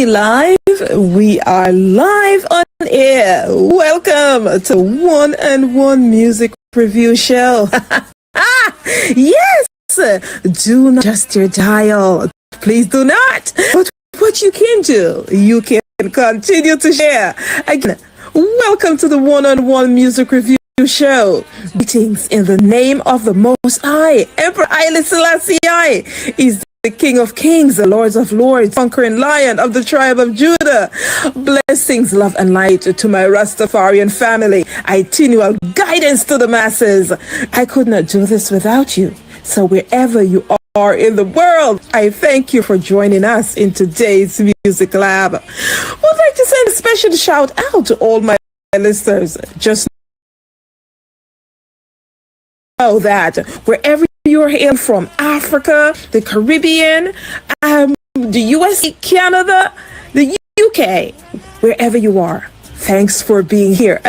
We are live on air. Welcome to One and One Music Review Show. Yes, do not adjust your dial. Please do not. But what you can do, you can continue to share. Again, welcome to the One on One Music Review Show. Greetings in the name of the Most High. Emperor Haile Selassie is the King of Kings, the Lords of Lords, conquering Lion of the tribe of Judah. Blessings, love, and light to my Rastafarian family. Itineral guidance to the masses. I could not do this without you. So wherever you are in the world, I thank you for joining us in today's Music Lab. Would like to send a special shout out to all my listeners. Just know that wherever you're hailing from, Africa, the Caribbean, the US, Canada, the UK, wherever you are, thanks for being here.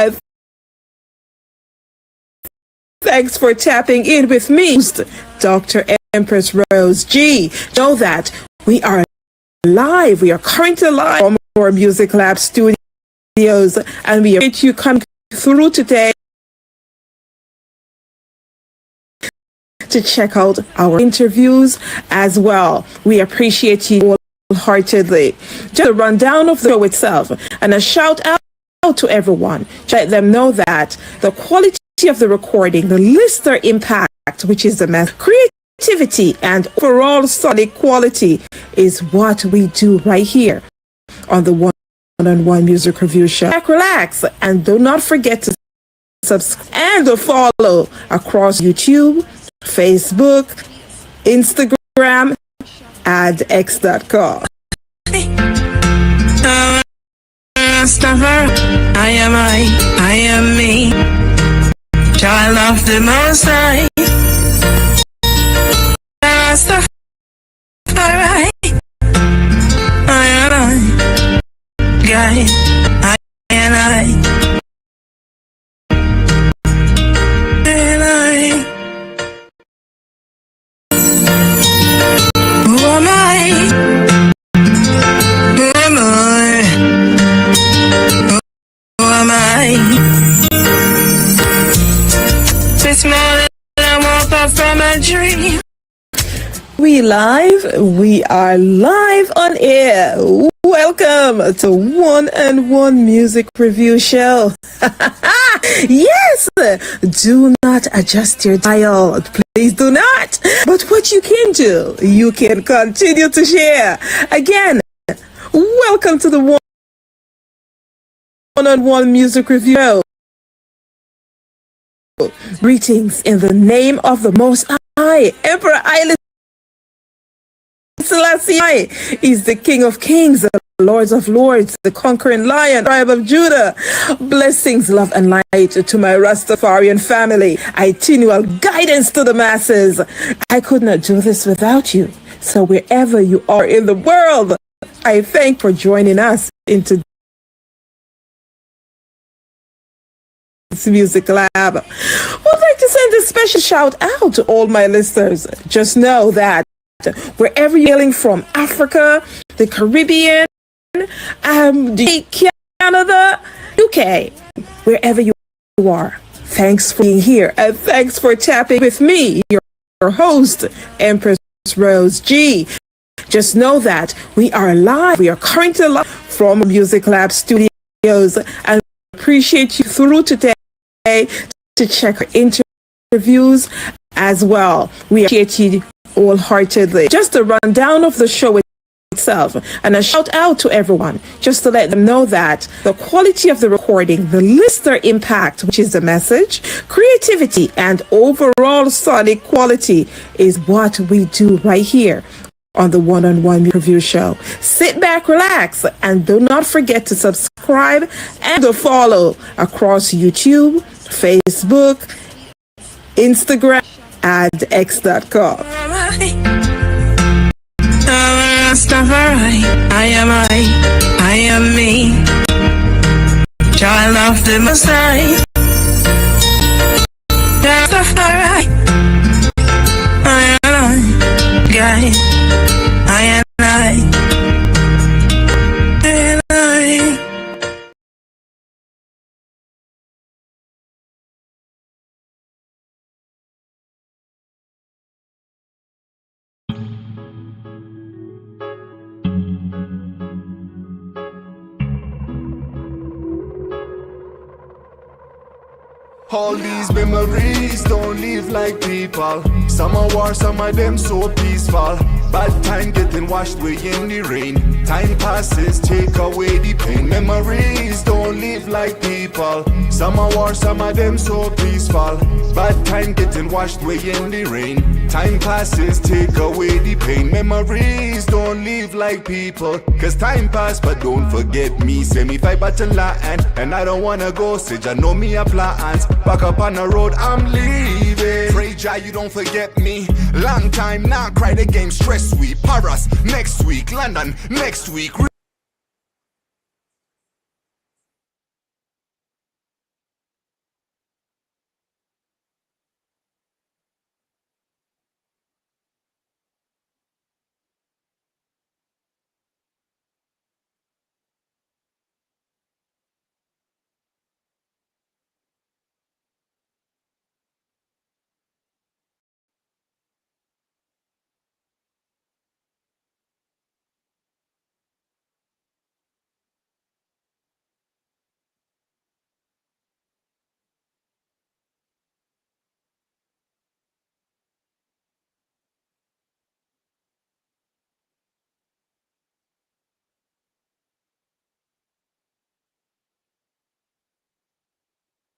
Thanks for tapping in with me, Dr. Empress Rose G. Know that we are live. We are currently live from our Music Lab studios, and we appreciate you coming through today to check out our interviews as well. We appreciate you wholeheartedly. Just a rundown of the show itself and a shout out to everyone. Let them know that the quality of the recording, the listener impact, which is the message, creativity, and overall solid quality is what we do right here on the One on One Music Review Show. Relax, and do not forget to subscribe and follow across YouTube, Facebook, Instagram, and X.com. I am me, child of the Most High. Rastafari, I am I, guide, I am I. This morning I woke up from a dream. We are live on air. Welcome to One and One Music Review Show. Yes, do not adjust your dial. Please do not. But what you can do, you can continue to share. Again, welcome to the One on One Music Review Show. Greetings in the name of the Most High. Emperor Haile Selassie is the King of Kings, the Lords of Lords, the conquering Lion, tribe of Judah. Blessings, love, and light to my Rastafarian family. Itineral guidance to the masses. I could not do this without you. So wherever you are in the world, I thank you for joining us in today's Music Lab. Would like to send a special shout out to all my listeners. Just know that wherever you're hailing from, Africa, the Caribbean, the Canada, UK, wherever you are, thanks for being here, and thanks for tapping with me, your host, Empress Rose G. Just know that we are live. We are currently live from Music Lab studios, and appreciate you through today to check our interviews as well. We appreciate you wholeheartedly. Just a rundown of the show itself and a shout out to everyone, just to let them know that the quality of the recording, the listener impact, which is the message, creativity, and overall solid quality is what we do right here on the One on One Review Show. Sit back, relax, and do not forget to subscribe and to follow across YouTube, Facebook, Instagram, and X.com. Rastafari, I am me, child of the Most High. Rastafari, I am I, guide, I am I. All these memories don't live like people. Some are war, some of them so peaceful. Bad time getting washed away in the rain. Time passes, take away the pain. Memories don't live like people. Some are war, some of them so peaceful. Bad time getting washed away in the rain. Time passes, take away the pain. Memories don't live like people. Cause time pass, but don't forget me. Say me fight battle line, and I don't wanna go. Say I know me a plans. Back up on the road, I'm leaving. Pray Jah you don't forget me. Long time now, cry the game, stress week. Paris next week, London next week.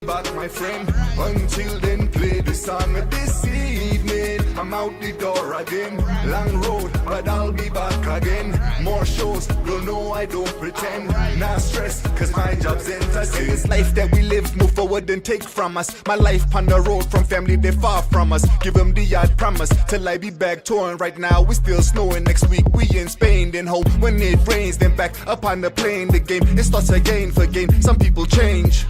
Back my friend, until then play the song of this evening. I'm out the door again, long road, but I'll be back again. More shows, you'll know I don't pretend. Nah stress, cause my job's entertain. This life that we live, move forward and take from us. My life on the road from family, they far from us. Give them the yard promise, till I be back touring. Right now we still snowing, next week we in Spain. Then home when it rains, then back up on the plane. The game, it starts again for game, some people change.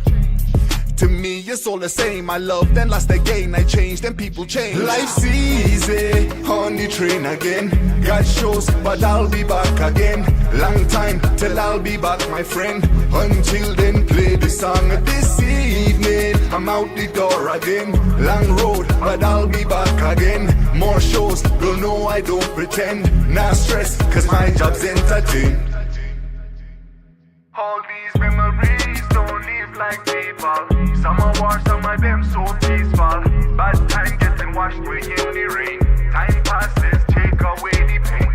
To me, it's all the same. I love, then lost again. I changed, then people change. Life's easy, on the train again. Got shows, but I'll be back again. Long time till I'll be back, my friend. Until then, play the song of this evening. I'm out the door again. Long road, but I'll be back again. More shows, you'll know I don't pretend. Nah stress, cause my job's entertain. All these memories don't live like people. Some are war, some of them so peaceful. Bad time getting washed away in the rain. Time passes, take away the pain.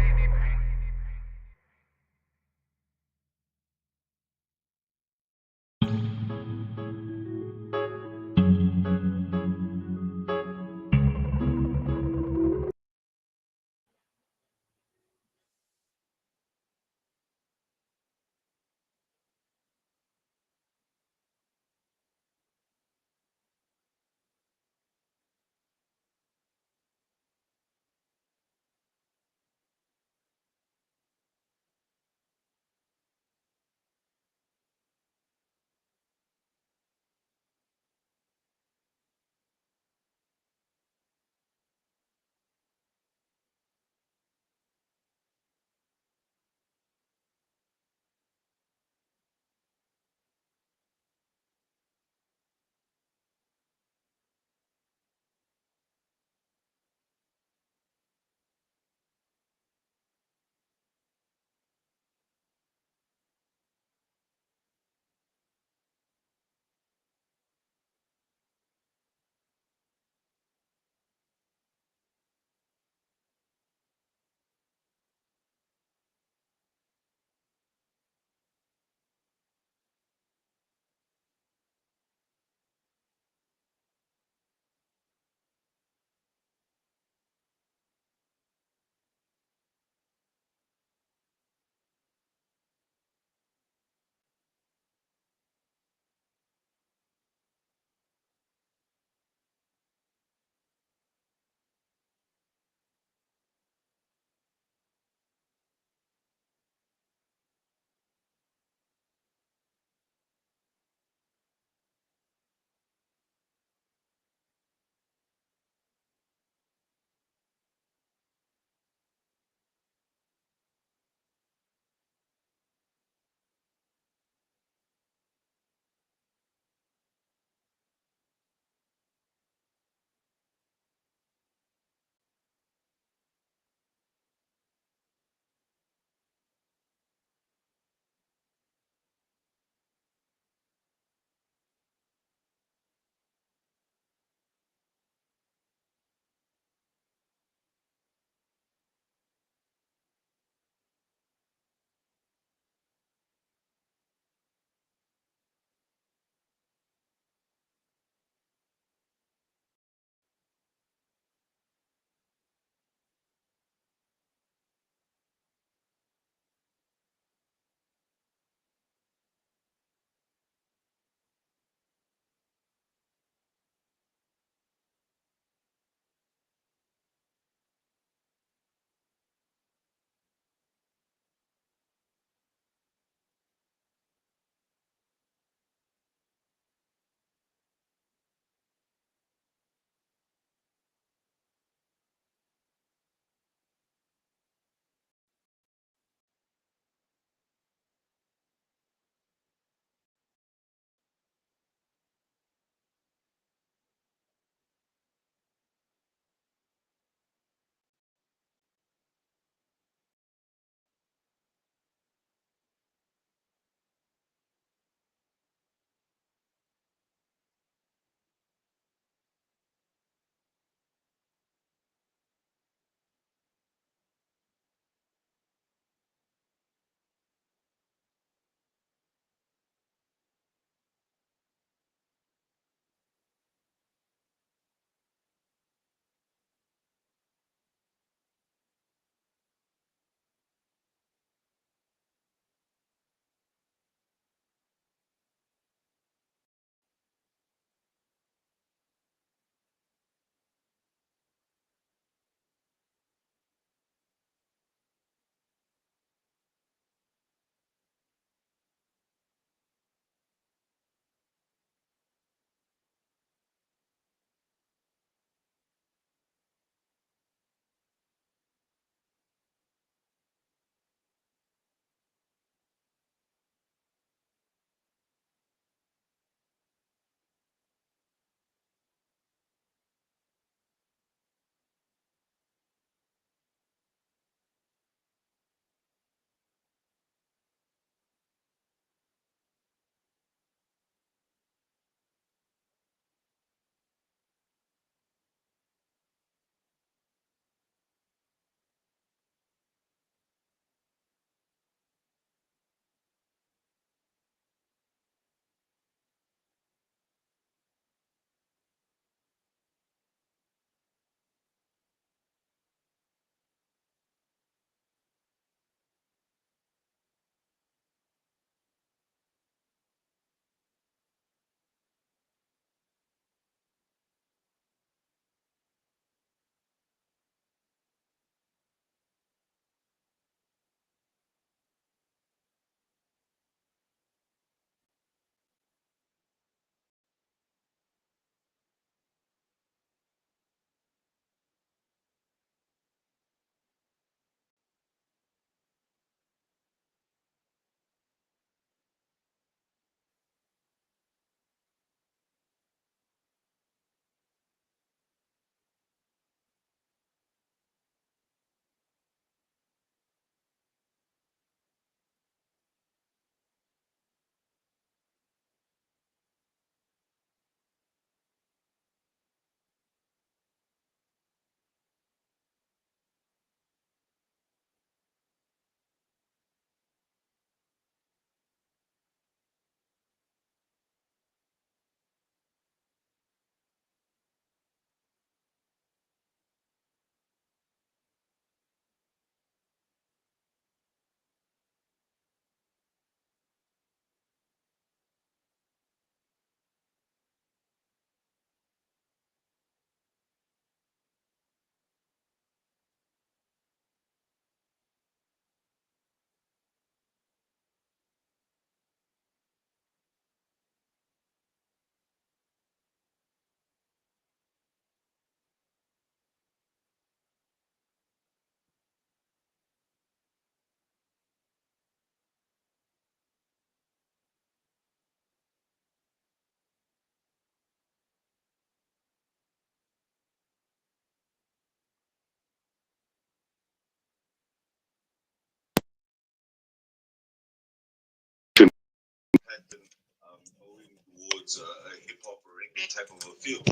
going towards a hip hop or reggae type of a feel.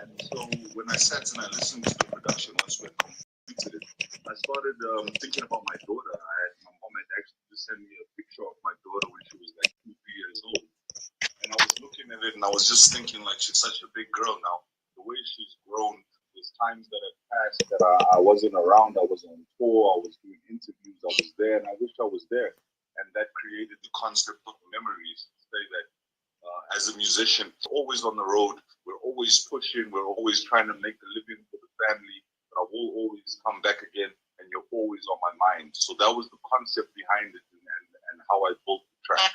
And so when I sat and I listened to the production, once we had completed it, I started thinking about my daughter. My mom had actually just sent me a picture of my daughter when she was like 2, 3 years old. And I was looking at it and I was just thinking, like, she's such a big girl now. The way she's grown, there's times that have passed that I wasn't around. I was on tour, I was doing interviews, I was there, and I wish I was there. And that created the concept of memories. Say that as a musician, always on the road, we're always pushing, we're always trying to make a living for the family, but I will always come back again, and you're always on my mind. So that was the concept behind it, and how I built the track.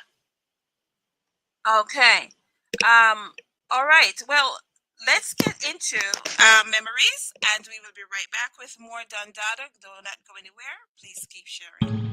Okay. All right. Well, let's get into memories, and we will be right back with more Dada. Do not go anywhere. Please keep sharing.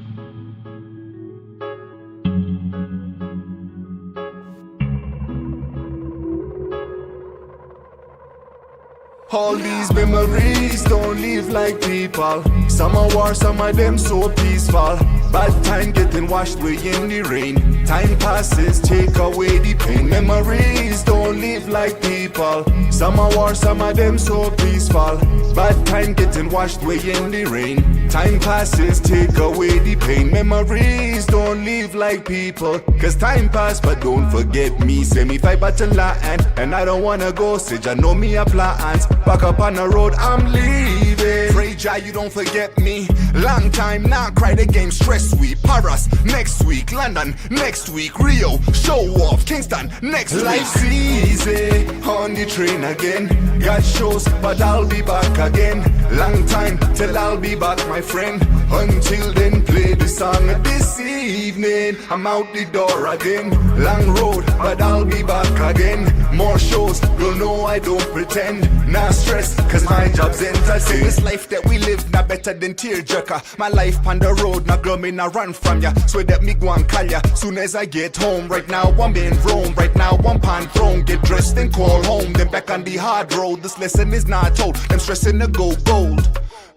All these memories don't live like people. Some are war, some of them so peaceful. Bad time getting washed away in the rain. Time passes, take away the pain. Memories don't live like people. Some are war, some of them so peaceful. Bad time getting washed away in the rain. Time passes, take away the pain. Memories don't live like people. Cause time pass, but don't forget me. Say me fight battle land, and I don't wanna go. Say I know me a plans. Back up on the road, I'm leaving. Pray Jah you don't forget me. Long time now, cry the game, stress week. Paris next week, London next week, Rio, show off, Kingston next week. Life's easy, on the train again. Got shows, but I'll be back again. Long time till I'll be back, my friend. Until then, play the song this evening. I'm out the door again. Long road, but I'll be back again. More shows, you'll know I don't pretend. Nah stress, cause my job's entertain. This life that we live, not better than tearjerker. My life on the road, now girl me nah run from ya. Swear that me go and call ya soon as I get home. Right now I'm in Rome, right now I'm pan throne. Get dressed and call home, then back on the hard road. This lesson is not told, them stressing to go gold.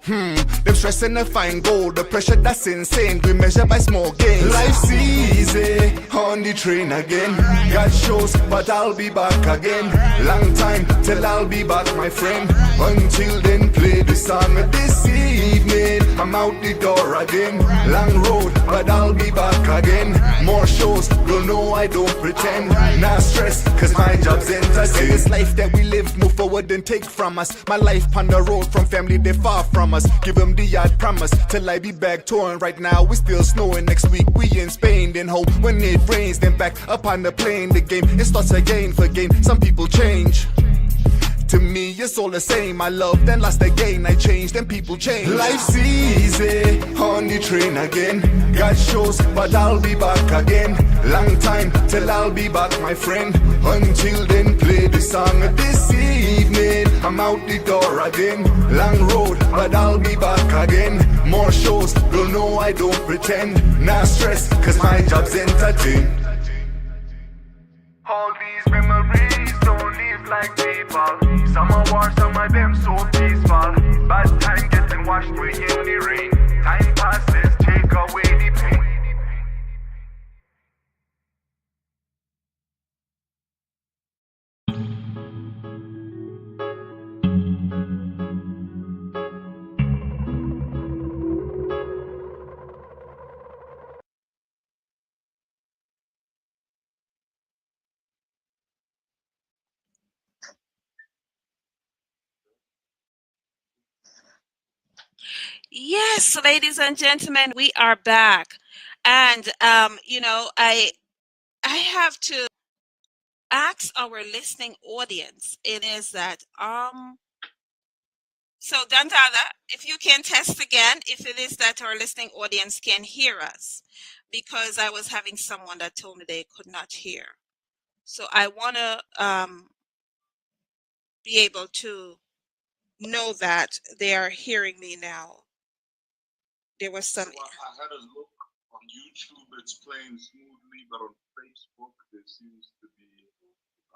Them stressing to find gold. The pressure that's insane, we measure by small gains. Life's easy, on the train again. Got shows, but I'll be back again. Long time till I'll be back, my friend. Until then, play the song this evening. I'm out the door again. Long road, but I'll be back again. More shows, you'll know I don't pretend. Nah stress, cause my job's entertain. This life that we live, move forward and take from us. My life on the road, from family they far from us. Give them the yard promise till I be back touring. Right now we still snowing. Next week we in Spain. Then home when it rains. Then back up on the plane. The game it starts again for game. Some people change. To me it's all the same. I love then lost again. I changed then people change. Life's easy, on the train again. Got shows but I'll be back again. Long time till I'll be back, my friend. Until then, play the song this evening. I'm out the door again. Long road but I'll be back again. More shows, you'll know I don't pretend. Nah stress, cause my job's entertain. All these memories don't live like people. Some are war, some of them so peaceful. Bad time getting washed away in the rain. Time passes, take away the pain. Yes, ladies and gentlemen, we are back. And I have to ask our listening audience. It is that so Dada, if you can test again, if it is that our listening audience can hear us, because I was having someone that told me they could not hear. So I want to be able to know that they are hearing me now. There was some. So I had a look on YouTube, it's playing smoothly, but on Facebook there seems to be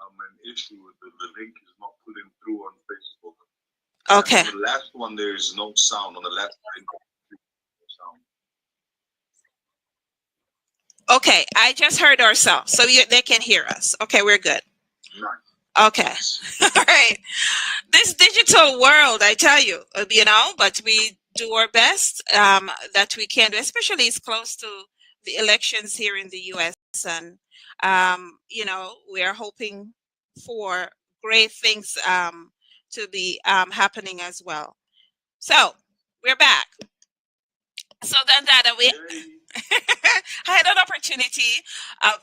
an issue with the link is not pulling through on Facebook. Okay. And on the last one there is no sound. On the last link, no Okay, I just heard ourselves, so they can hear us. Okay, we're good. Okay, all right. This digital world, I tell you, but we do our best that we can do, especially it's close to the elections here in the U.S. and we are hoping for great things to be happening as well. So we're back. So then, Dada, I had an opportunity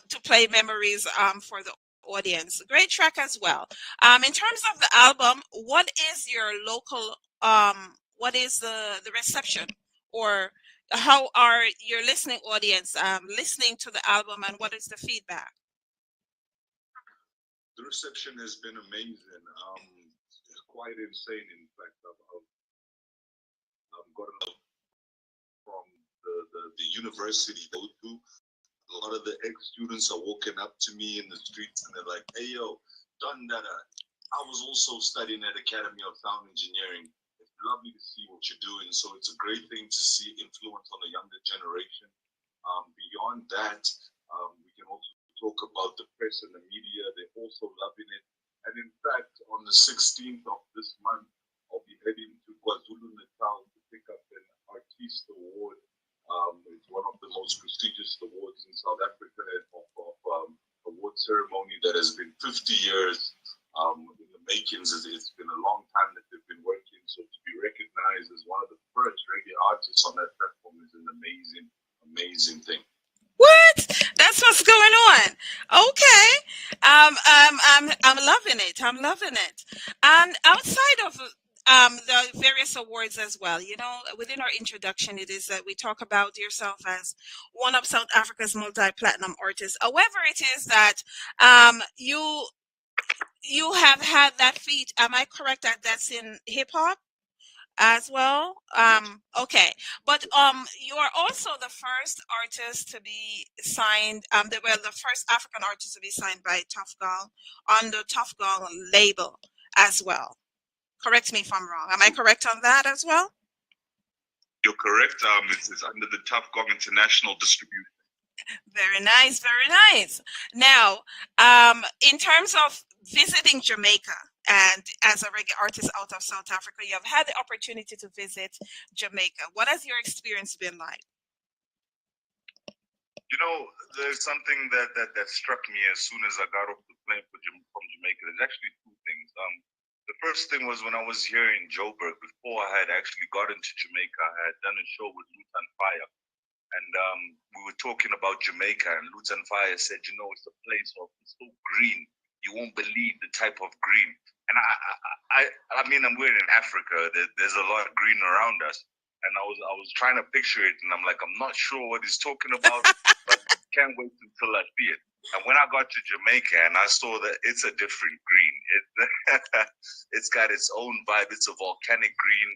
to play memories for the audience. Great track as well. In terms of the album, what is your local? What is the reception, or how are your listening audience listening to the album, and what is the feedback? The reception has been amazing. Quite insane, in fact. I've gotten from the university go to. A lot of the ex-students are walking up to me in the streets and they're like, hey, yo, Dada, I was also studying at Academy of Sound Engineering. It's lovely to see what you're doing. So it's a great thing to see influence on the younger generation. Beyond that, we can also talk about the press and the media. They're also loving it. And in fact, on the 16th of this month, I'll be heading to KwaZulu-Natal to pick up an Artiste Award. It's one of the most prestigious awards in South Africa of award ceremony that has been 50 years in the makings. It's been a long time that they've been working. So to be recognized as one of the first reggae artists on that platform is an amazing, amazing thing. What? That's what's going on. Okay. I'm loving it. I'm loving it. And outside of the various awards as well, within our introduction, it is that we talk about yourself as one of South Africa's multi-platinum artists. However, it is that you have had that feat. Am I correct that that's in hip hop as well? Okay, but you are also the first artist to be signed. The first African artist to be signed by Tough Gong on the Tough Gong label as well. Correct me if I'm wrong. Am I correct on that as well? You're correct. It's under the Tough Gong International Distribution. Very nice, very nice. Now, in terms of visiting Jamaica, and as a reggae artist out of South Africa, you have had the opportunity to visit Jamaica. What has your experience been like? There's something that struck me as soon as I got off the plane from Jamaica. There's actually two things. The first thing was when I was here in Joburg, before I had actually gotten to Jamaica, I had done a show with Lutan Fire. And we were talking about Jamaica, and Lutan Fire said, it's a place it's so green. You won't believe the type of green. And I mean, we're in Africa. There's a lot of green around us. And I was trying to picture it, and I'm like, I'm not sure what he's talking about, but can't wait until I see it. And when I got to Jamaica and I saw that it's a different green, it's got its own vibe. It's a volcanic green.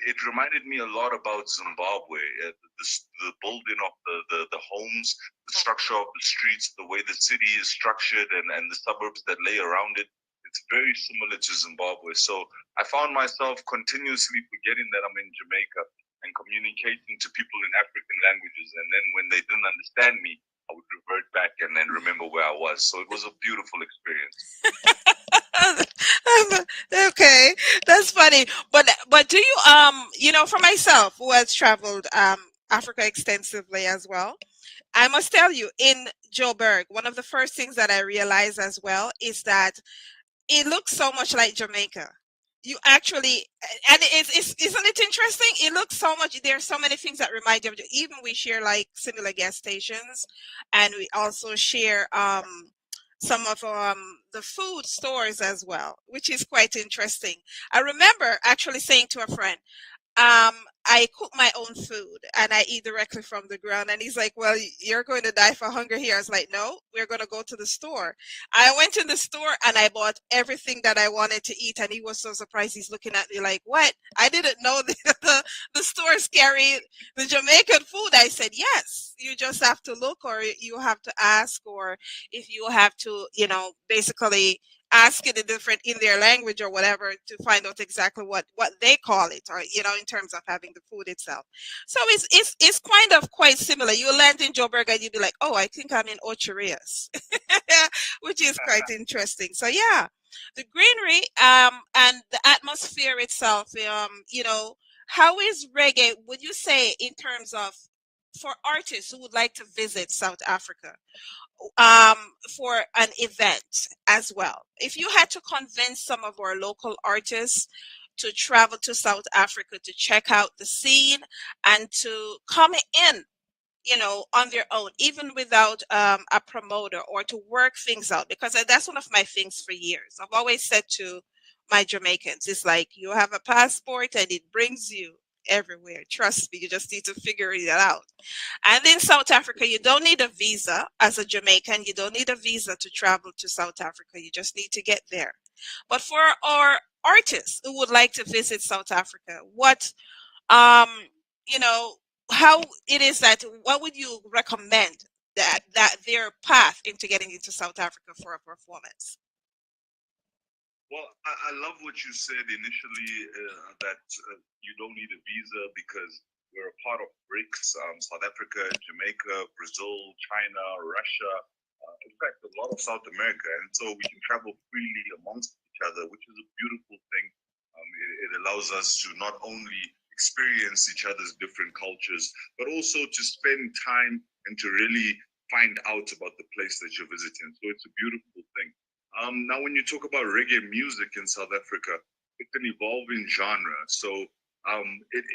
It reminded me a lot about Zimbabwe, the building of the homes, the structure of the streets, the way the city is structured, and the suburbs that lay around it. It's very similar to Zimbabwe. So I found myself continuously forgetting that I'm in Jamaica and communicating to people in African languages. And then when they didn't understand me, I would revert back and then remember where I was. So it was a beautiful experience. Okay, that's funny. But do you for myself, who has traveled Africa extensively as well, I must tell you, in Joburg, one of the first things that I realized as well is that it looks so much like Jamaica. You actually, and isn't it interesting? It looks so much. There are so many things that remind you of. Even we share like similar gas stations, and we also share some of the food stores as well, which is quite interesting. I remember actually saying to a friend, I cook my own food and I eat directly from the ground. And he's like, well, you're going to die for hunger here. I was like, no, we're going to go to the store. I went to the store and I bought everything that I wanted to eat. And he was so surprised. He's looking at me like, what? I didn't know the stores carry the Jamaican food. I said, yes, you just have to look, or you have to ask, or if you have to, basically ask it in their language or whatever to find out exactly what they call it, or in terms of having the food itself. So it's kind of quite similar. You land in Joburg and you'd be like, oh, I think I'm in Ocherias, which is quite interesting. So yeah, the greenery and the atmosphere itself. How is reggae? Would you say in terms of for artists who would like to visit South Africa? For an event as well. If you had to convince some of our local artists to travel to South Africa to check out the scene and to come in, on their own, even without a promoter, or to work things out, because that's one of my things for years. I've always said to my Jamaicans, it's like you have a passport and it brings you everywhere. Trust me, you just need to figure it out. And in South Africa, you don't need a visa as a Jamaican. You don't need a visa to travel to South Africa. You just need to get there. But for our artists who would like to visit South Africa, um, how it is what would you recommend that their path into getting into South Africa for a performance? Well, I love what you said initially, that you don't need a visa because we're a part of BRICS, South Africa, Jamaica, Brazil, China, Russia, in fact, a lot of South America. And so we can travel freely amongst each other, which is a beautiful thing. It allows us to not only experience each other's different cultures, but also to spend time and to really find out about the place that you're visiting. So it's a beautiful thing. Now, when you talk about reggae music in South Africa, it's an evolving genre. So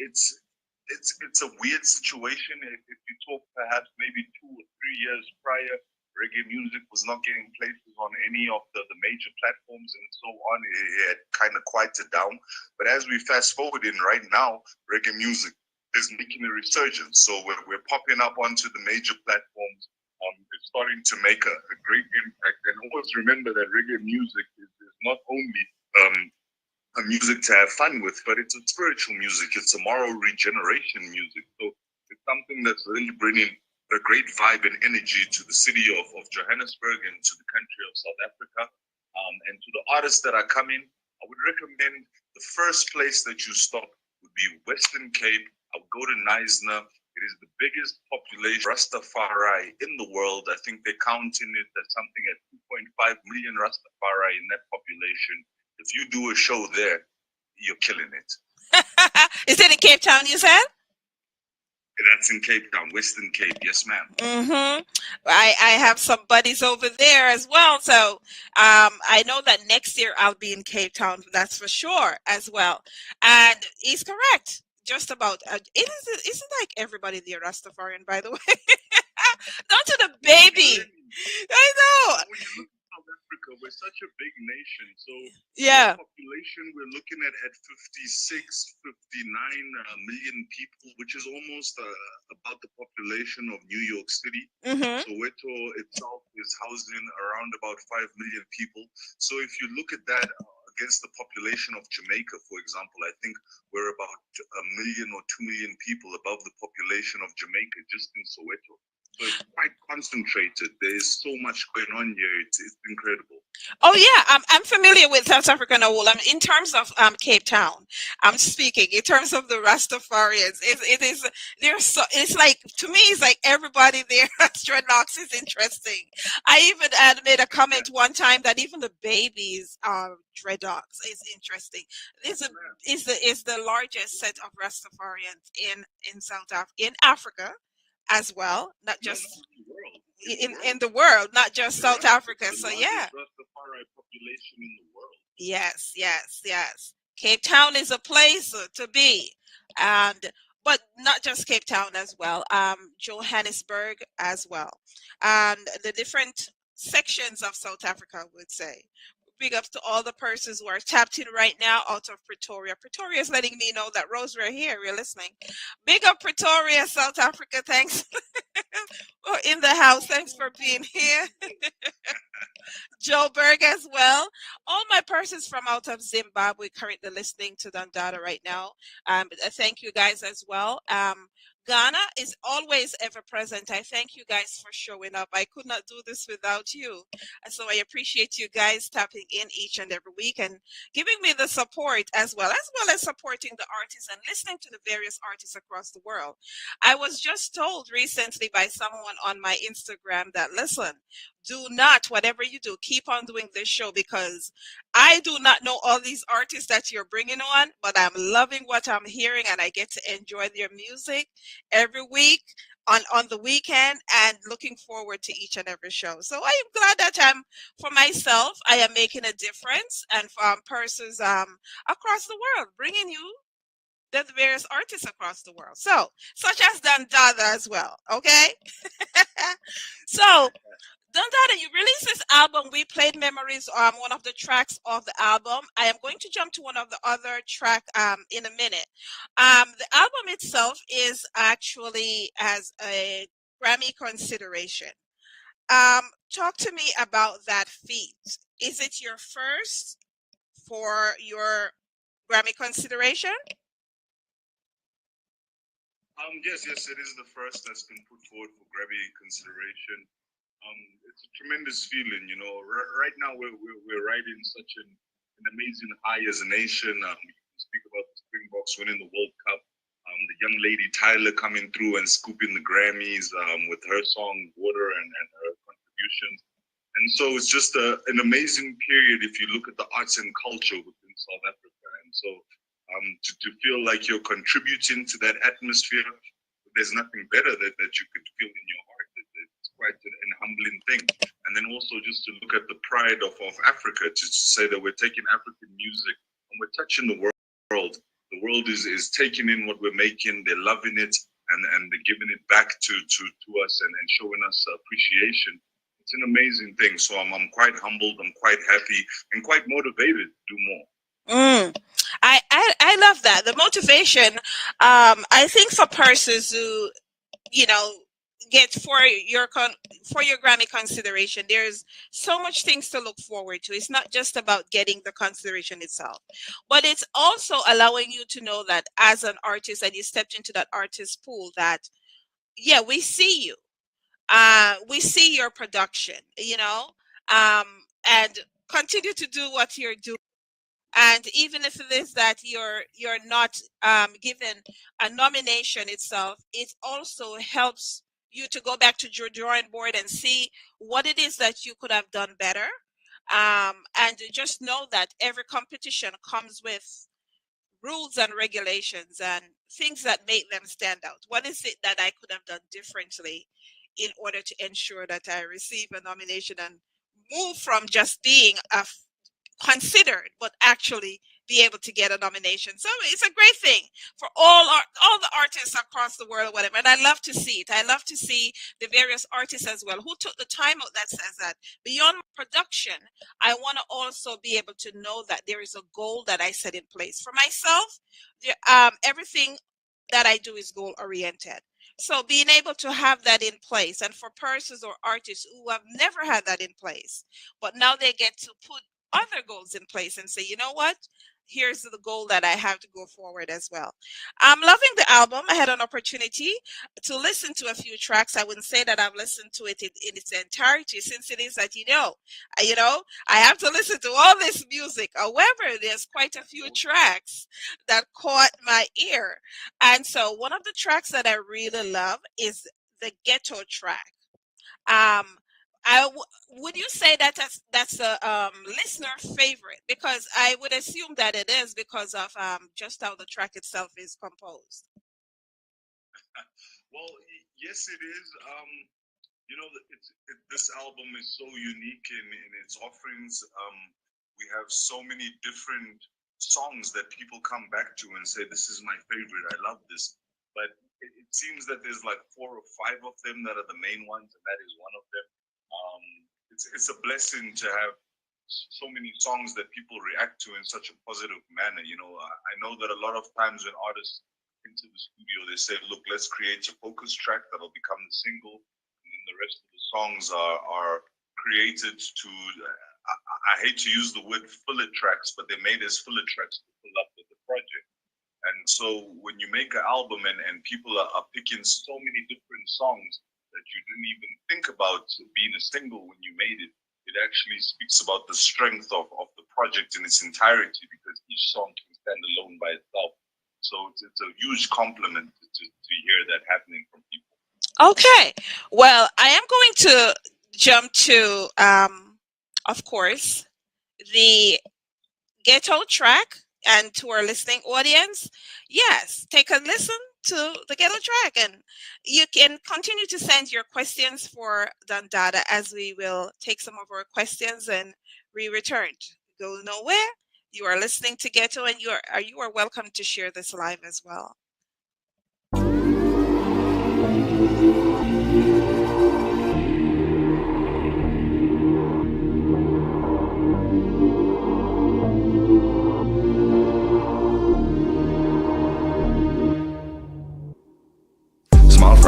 it's a weird situation. If you talk perhaps maybe 2 or 3 years prior, reggae music was not getting places on any of the major platforms and so on. It had kind of quieted down. But as we fast forward in right now, reggae music is making a resurgence. So we're popping up onto the major platforms. It's starting to make a great impact. And always remember that reggae music is not only a music to have fun with, but it's a spiritual music. It's a moral regeneration music. So it's something that's really bringing a great vibe and energy to the city of Johannesburg and to the country of South Africa. And to the artists that are coming, I would recommend the first place that you stop would be Western Cape. I would go to Knysna. It is the biggest population Rastafari in the world. I think they're counting it at something at 2.5 million Rastafari in that population. If you do a show there, you're killing it. Is it in Cape Town, you said? That's in Cape Town, Western Cape. Yes, ma'am. Mm-hmm. I have some buddies over there as well. So I know that next year I'll be in Cape Town. That's for sure as well. And he's correct. Just about. Isn't like everybody there Rastafarian, by the way? Not to the baby. I know. When you look at South Africa, we're such a big nation. So yeah, population we're looking at 56, 59 million people, which is almost about the population of New York City. Mm-hmm. Soweto itself is housing around about 5 million people. So if you look at that against the population of Jamaica, for example, I think we're about 1 million or 2 million people above the population of Jamaica just in Soweto. So it's quite concentrated. There's so much going on here. It's incredible. Oh yeah, I'm familiar with South Africa now. In terms of Cape Town, I'm speaking in terms of the Rastafarians. It's like, to me, it's like everybody there has dreadlocks is interesting. I even had made a comment one time that even the babies are dreadlocks is interesting. Is the largest set of Rastafarians in South Africa, in Africa as well, not just in the world, not just South Africa. So yeah. Population in the world. Yes. Cape Town is a place to be, but not just Cape Town as well. Johannesburg as well, and the different sections of South Africa, I would say. Big ups to all the persons who are tapped in right now out of Pretoria. Pretoria is letting me know that Rose, we're here, we're listening. Big up Pretoria, South Africa. Thanks. We're in the house. Thanks for being here. Joburg as well. All my persons from out of Zimbabwe currently listening to Dada right now. Thank you guys as well. Ghana is always ever present. I thank you guys for showing up. I could not do this without you. And so I appreciate you guys tapping in each and every week and giving me the support as supporting the artists and listening to the various artists across the world. I was just told recently by someone on my Instagram that, listen, do not, whatever you do, keep on doing this show, because I do not know all these artists that you're bringing on, but I'm loving what I'm hearing and I get to enjoy their music every week on the weekend, and looking forward to each and every show. So I am glad that for myself, I am making a difference, and for persons across the world, bringing you the various artists across the world. So, such as Dada as well, okay? So, Dada, you released this album. We played Memories, one of the tracks of the album. I am going to jump to one of the other track in a minute. The album itself is actually as a Grammy consideration. Talk to me about that feat. Is it your first for your Grammy consideration? Yes, it is the first that's been put forward for Grammy consideration. It's a tremendous feeling, you know. Right now, we're riding such an amazing high as a nation. We speak about the Springboks winning the World Cup. The young lady Tyler coming through and scooping the Grammys with her song "Water" and her contributions. And so it's just an amazing period if you look at the arts and culture within South Africa. And so to feel like you're contributing to that atmosphere, there's nothing better that you could feel in your heart. It's quite an humbling thing. And then also just to look at the pride of Africa, to say that we're taking African music and we're touching the world. The world is taking in what we're making, they're loving it, and they're giving it back to us and showing us appreciation. It's an amazing thing. So I'm quite humbled, I'm quite happy, and quite motivated to do more. I love that. The motivation, I think for persons who, you know, get for your Grammy consideration, there's so much things to look forward to. It's not just about getting the consideration itself, but it's also allowing you to know that as an artist, and you stepped into that artist pool, that yeah, we see you, we see your production, you know, and continue to do what you're doing. And even if it is that you're not given a nomination itself, it also helps you to go back to your drawing board and see what it is that you could have done better. And just know that every competition comes with rules and regulations and things that make them stand out. What is it that I could have done differently in order to ensure that I receive a nomination and move from just being considered, but actually be able to get a nomination? So it's a great thing for all the artists across the world, whatever. And I love to see it. I love to see the various artists as well who took the time out that says that beyond production, I want to also be able to know that there is a goal that I set in place for myself. Everything that I do is goal oriented. So being able to have that in place, and for persons or artists who have never had that in place, but now they get to put other goals in place and say, you know what? Here's the goal that I have to go forward as well. I'm loving the album. I had an opportunity to listen to a few tracks. I wouldn't say that I've listened to it in its entirety, since it is that, you know, I have to listen to all this music. However, there's quite a few tracks that caught my ear. And so one of the tracks that I really love is the Ghetto track. Would you say that that's a listener favorite? Because I would assume that it is, because of just how the track itself is composed. Well, yes, it is. You know, this album is so unique in its offerings. We have so many different songs that people come back to and say, this is my favorite, I love this. But it seems that there's like 4 or 5 of them that are the main ones, and that is one of them. It's a blessing to have so many songs that people react to in such a positive manner. You know, I know that a lot of times when artists into the studio, they say, look, let's create a focus track that'll become the single, and then the rest of the songs are created to, I hate to use the word filler tracks, but they're made as filler tracks to fill up with the project. And And so when you make an album and people are picking so many different songs that you didn't even think about being a single when you made it, it actually speaks about the strength of the project in its entirety, because each song can stand alone by itself. So it's a huge compliment to hear that happening from people. Okay. Well, I am going to jump to, of course, the ghetto track, and to our listening audience, yes, take a listen to the ghetto track, and you can continue to send your questions for Dada as we will take some of our questions and return. Go nowhere. You are listening to Ghetto, and you are welcome to share this live as well.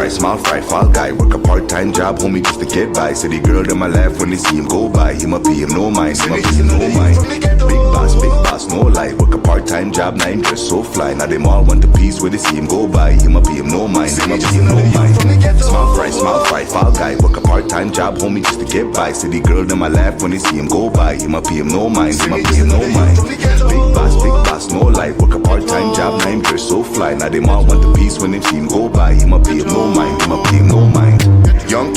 Small fry, fall guy, work a part-time job, homie, just to get by. City girl, them I laugh when they see him go by. Him a pay him no mind, him a pay him no mind. Big boss, no lie. Work a part-time job, 9 dress so fly. Now them all want a piece when they see him go by. Him a pay him no mind, him a pay him no mind. Small fry, fall guy, work a part-time job, homie, just to get by. City girl, them I laugh when they see him go by. Him a pay him no mind, him a pay him no mind. Big boss, no lie. Work a part-time job, 9 dress so fly. Now them all want a piece when they see him go by. Him a pay him no mind, him a pay him no mind. Young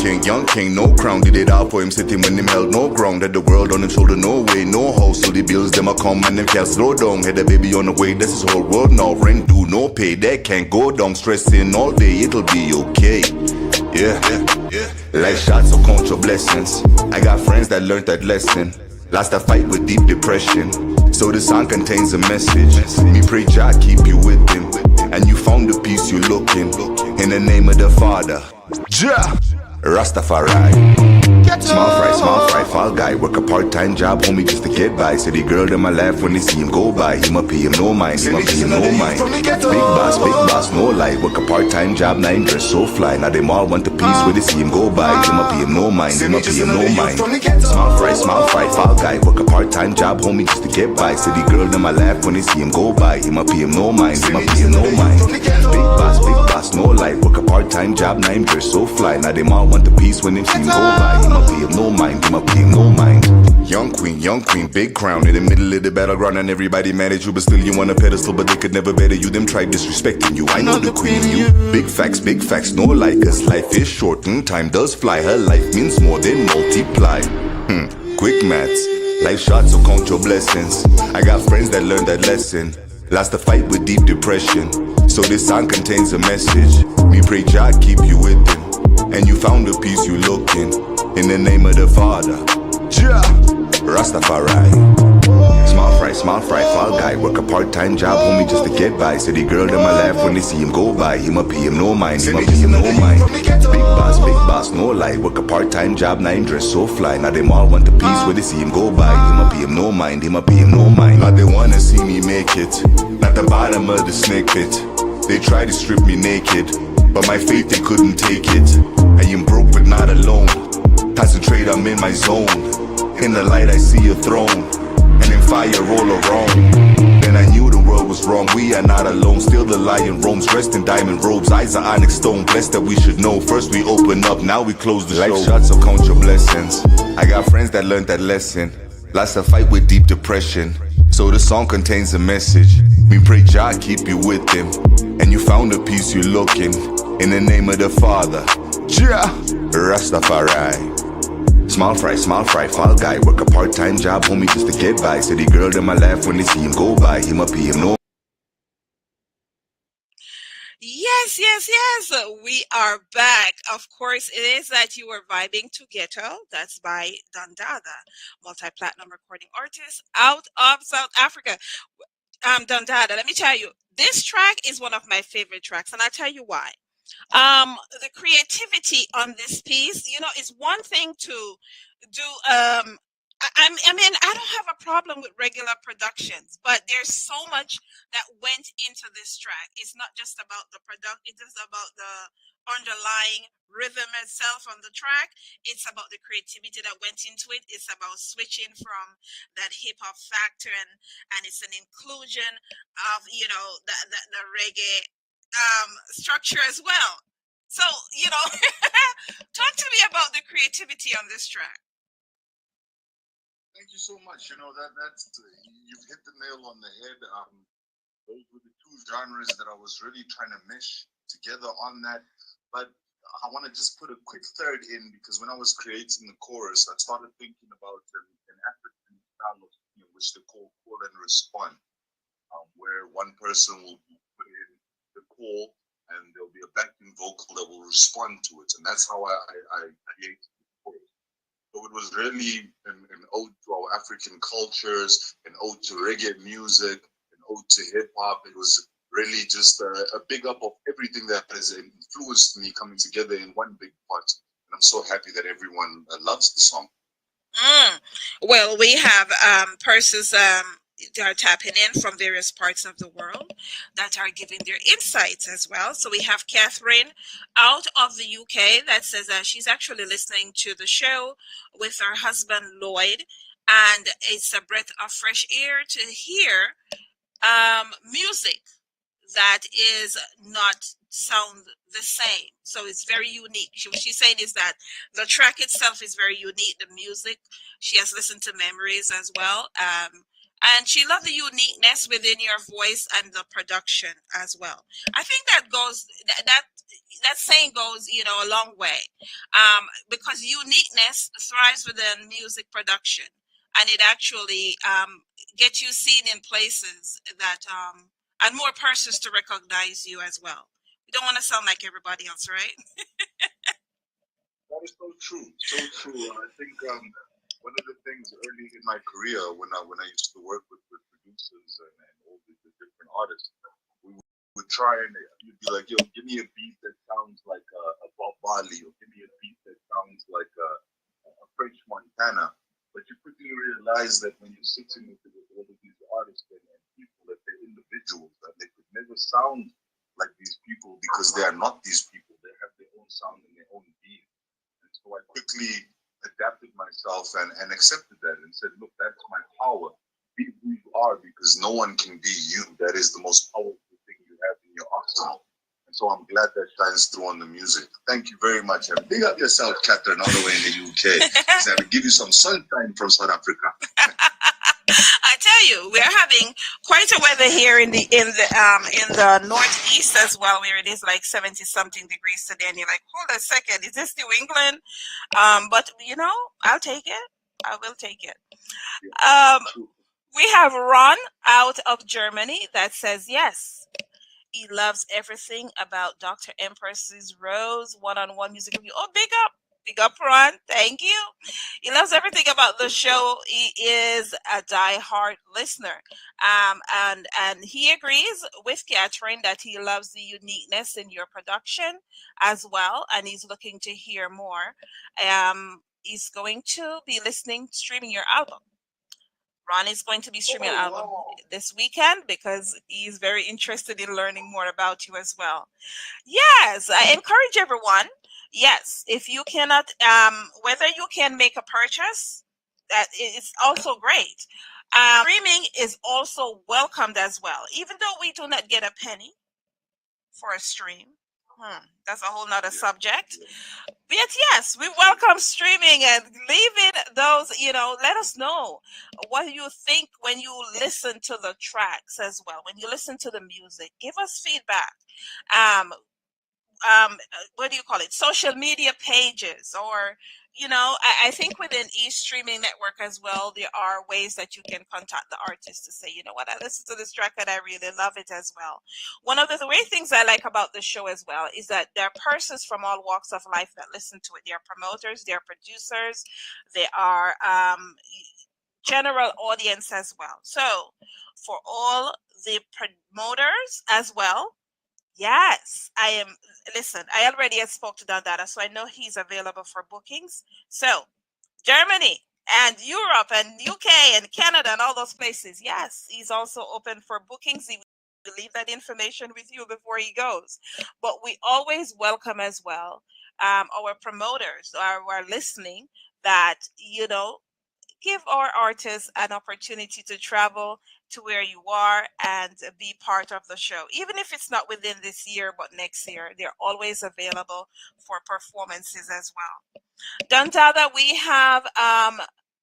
king, no crown. Did it all for him, sitting when him held no ground. Had the world on him shoulder, no way, no house. So the bills them a come and them can't slow down. Had a baby on the way, that's his whole world now. Rent due, no pay, that can't go down. Stressing all day, it'll be okay. Yeah. Life shots, so count your blessings. I got friends that learned that lesson. Lost a fight with deep depression. So the song contains a message. Me pray Jah keep you with him, and you found the peace you looking. In the name of the Father, Jah Rastafari. Small fry, fall guy, work a part-time job, homie, just to get by. City girl, them I laugh when they see him go by. Him a pay him no mind, him a pay him no mind. Big boss, no lie. Work a part-time job, 9 dress so fly. Now them all want a piece when they see him go by. Him a pay him no mind, him a pay him no mind. Small fry, fall guy, work a part-time job, homie, just to get by. City girl, them I laugh when they see him go by. Him a pay him no mind, him a pay him no mind. Big boss, no lie. Work a part-time job, 9 dress so fly. Now them all want a piece when they see him go by. Him a pay him no mind, him a pay him no mind. Young queen, big crown in the middle of the battleground, and everybody mad at you, but still you on a pedestal, but they could never better you. Them try disrespecting you. I know the queen in you. Big facts, no lie, cause life is short and time does fly. Her life means more than multiply. Quick maths, life shots, so count your blessings. I got friends that learned that lesson. Lost a fight with deep depression. So this song contains a message. Me pray Jah keep you with him, and you found the peace you looking. In the name of the Father, Jah Rastafari. Small fry, fall guy, work a part-time job, homie, just to get by. City girl, them I laugh when they see him go by. Him a pay him no mind, him a pay him no mind. Big boss, no lie. Work a part-time job, 9 dress so fly. Now them all want a piece when they see him go by. Him a pay him no mind, him a pay him no mind. Now they wanna see me make it, not the bottom of the snake pit. They try to strip me naked, but my faith they couldn't take it. I am broke but not alone. Concentrate, I'm in my zone. In the light I see a throne, and in fire all around. Then I knew the world was wrong. We are not alone. Still the lion roams, dressed in diamond robes. Eyes are onyx stone. Blessed that we should know. First we open up, now we close the show. Life shots, so count your blessings. I got friends that learned that lesson. Lost a fight with deep depression. So the song contains a message. Me pray Jah keep you with him, and you found the peace you're looking. In the name of the Father, Jah Rastafari. Small fry, fall guy, work a part-time job, homie, just to get by. City girl, them I laugh when they see him go by. Him a pay him no. Yes, we are back. Of course, it is that you are vibing to Ghetto. That's by Dada, multi-platinum recording artist out of South Africa. Dada, let me tell you, this track is one of my favorite tracks, and I'll tell you why. The creativity on this piece, it's one thing to do I mean, I don't have a problem with regular productions, but there's so much that went into this track. It's not just about the product, it is about the underlying rhythm itself on the track. It's about the creativity that went into it. It's about switching from that hip hop factor, and it's an inclusion of, you know, the reggae structure as well. So, you know, talk to me about the creativity on this track. Thank you so much. You know, that's you've hit the nail on the head. Those were the two genres that I was really trying to mesh together on that. But I want to just put a quick third in, because when I was creating the chorus, I started thinking about an African style of singing, which they call and respond, where one person will put in the call and there'll be a backing vocal that will respond to it. And that's how I created the chorus. So it was really an ode to our African cultures, an ode to reggae music, an ode to hip hop. It was really just a big up of everything that has influenced me coming together in one big part. And I'm so happy that everyone loves the song. Well, we have persons that are tapping in from various parts of the world that are giving their insights as well. So we have Catherine out of the UK that says that she's actually listening to the show with her husband Lloyd, and it's a breath of fresh air to hear music that is not sound the same. So it's very unique. What she's saying is that the track itself is very unique. The music, she has listened to Memories as well. And she loved the uniqueness within your voice and the production as well. I think that goes, that saying goes, you know, a long way. Because uniqueness thrives within music production. And it actually gets you seen in places that, and more persons to recognize you as well. You don't want to sound like everybody else, right? That is so true, so true. I think one of the things early in my career, when I used to work with producers and all the different artists, we would try and you'd be like, yo, give me a beat that sounds like a Bob Marley, or give me a beat that sounds like a French Montana. But you quickly realize that when you're sitting with all of these artists and people, that they're individuals, that they could never sound like these people, because they are not these people. They have their own sound and their own being. And so I quickly adapted myself and accepted that and said, look, that's my power. Be who you are, because no one can be you. That is the most powerful thing you have in your arsenal. And so I'm glad that shines through on the music. Thank you very much. And big up yourself, Catherine, all the way in the UK. I will give you some sunshine from South Africa. I tell you, we're having quite a weather here in the northeast as well, where it is like 70 something degrees today, and you're like, hold a second, is this New England? But you know, I'll take it. I will take it. We have Ron out of Germany that says yes. He loves everything about Dr. Empress's Rose one-on-one music review. Oh, big up, Ron. Thank you. He loves everything about the show. He is a die-hard listener, and he agrees with Catherine that he loves the uniqueness in your production as well, and he's looking to hear more. He's going to be streaming your album. Ron is going to be streaming an album this weekend because he's very interested in learning more about you as well. Yes, I encourage everyone. Yes, if you cannot, whether you can make a purchase, that is also great. Streaming is also welcomed as well, even though we do not get a penny for a stream. That's a whole nother subject. But yes, we welcome streaming, and leaving those, you know, let us know what you think when you listen to the tracks as well. When you listen to the music, give us feedback. What do you call it? Social media pages, or, you know, I think within each streaming network as well, there are ways that you can contact the artist to say, you know what, I listened to this track and I really love it as well. One of the great things I like about the show as well is that there are persons from all walks of life that listen to it. There are promoters, there are producers, there are general audience as well. So for all the promoters as well, yes, I am. Listen, I already spoke to Dada, so I know he's available for bookings. So, Germany, and Europe and UK and Canada and all those places. Yes, he's also open for bookings. He will leave that information with you before he goes. But we always welcome as well our promoters who are listening that, give our artists an opportunity to travel to where you are and be part of the show. Even if it's not within this year, but next year, they're always available for performances as well. Dada, we have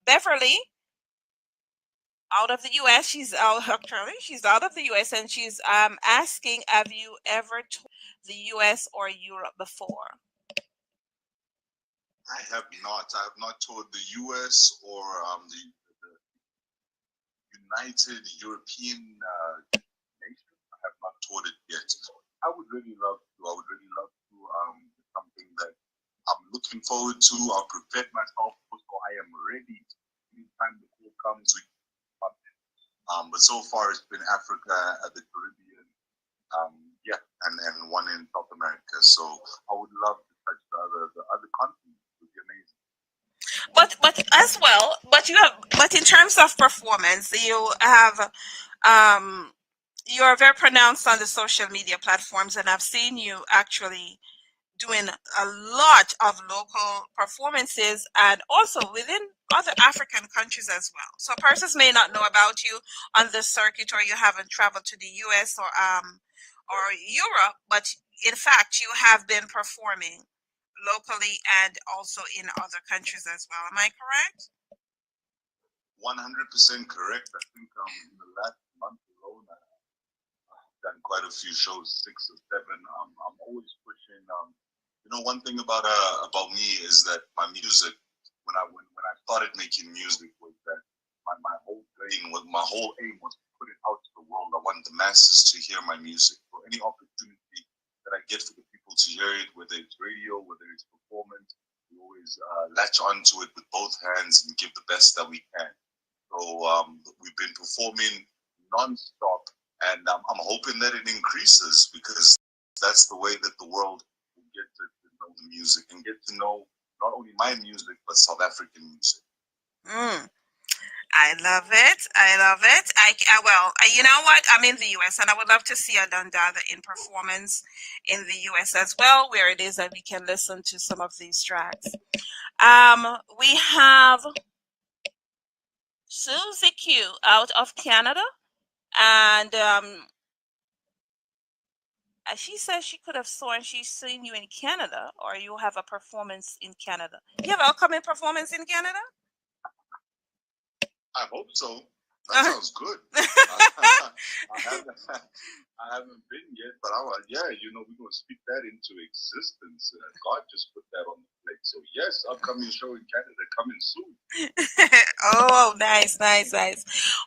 Beverly out of the US. She's out of the US, and she's asking, have you ever toured the US or Europe before? I have not. I have not toured the US or the United European nation. I have not toured it yet. I would really love to. I would really love to. Something that I'm looking forward to. I'll prepare myself so I am ready. Anytime the call comes, but so far it's been Africa, the Caribbean, and one in South America. So I would love to touch the other continents. It would be amazing. But as well, but in terms of performance, you have you're very pronounced on the social media platforms, and I've seen you actually doing a lot of local performances and also within other African countries as well. So persons may not know about you on the circuit, or you haven't traveled to the US or Europe, but in fact you have been performing locally and also in other countries as well. Am I correct? 100% correct. I think in the last month alone, I've done quite a few shows, 6 or 7. I'm always pushing. One thing about me is that my music, when I started making music, was that my whole aim was to put it out to the world. I want the masses to hear my music. For any opportunity that I get for the people to hear it, whether it's radio, whether it's performance, we always latch onto it with both hands and give the best that we can. So we've been performing non-stop, and I'm hoping that it increases, because that's the way that the world will get to know the music and get to know not only my music, but South African music. I love it. I love it. You know what? I'm in the US, and I would love to see a Dada in performance in the US as well, where it is that we can listen to some of these tracks. We have Susie Q out of Canada, and she says she could have sworn she's seen you in Canada, or you have a performance in Canada. You have an upcoming performance in Canada? I hope so. That sounds good. I haven't been yet, but we're going to speak that into existence. God just put that on the plate. So yes, upcoming show in Canada coming soon. Oh, nice.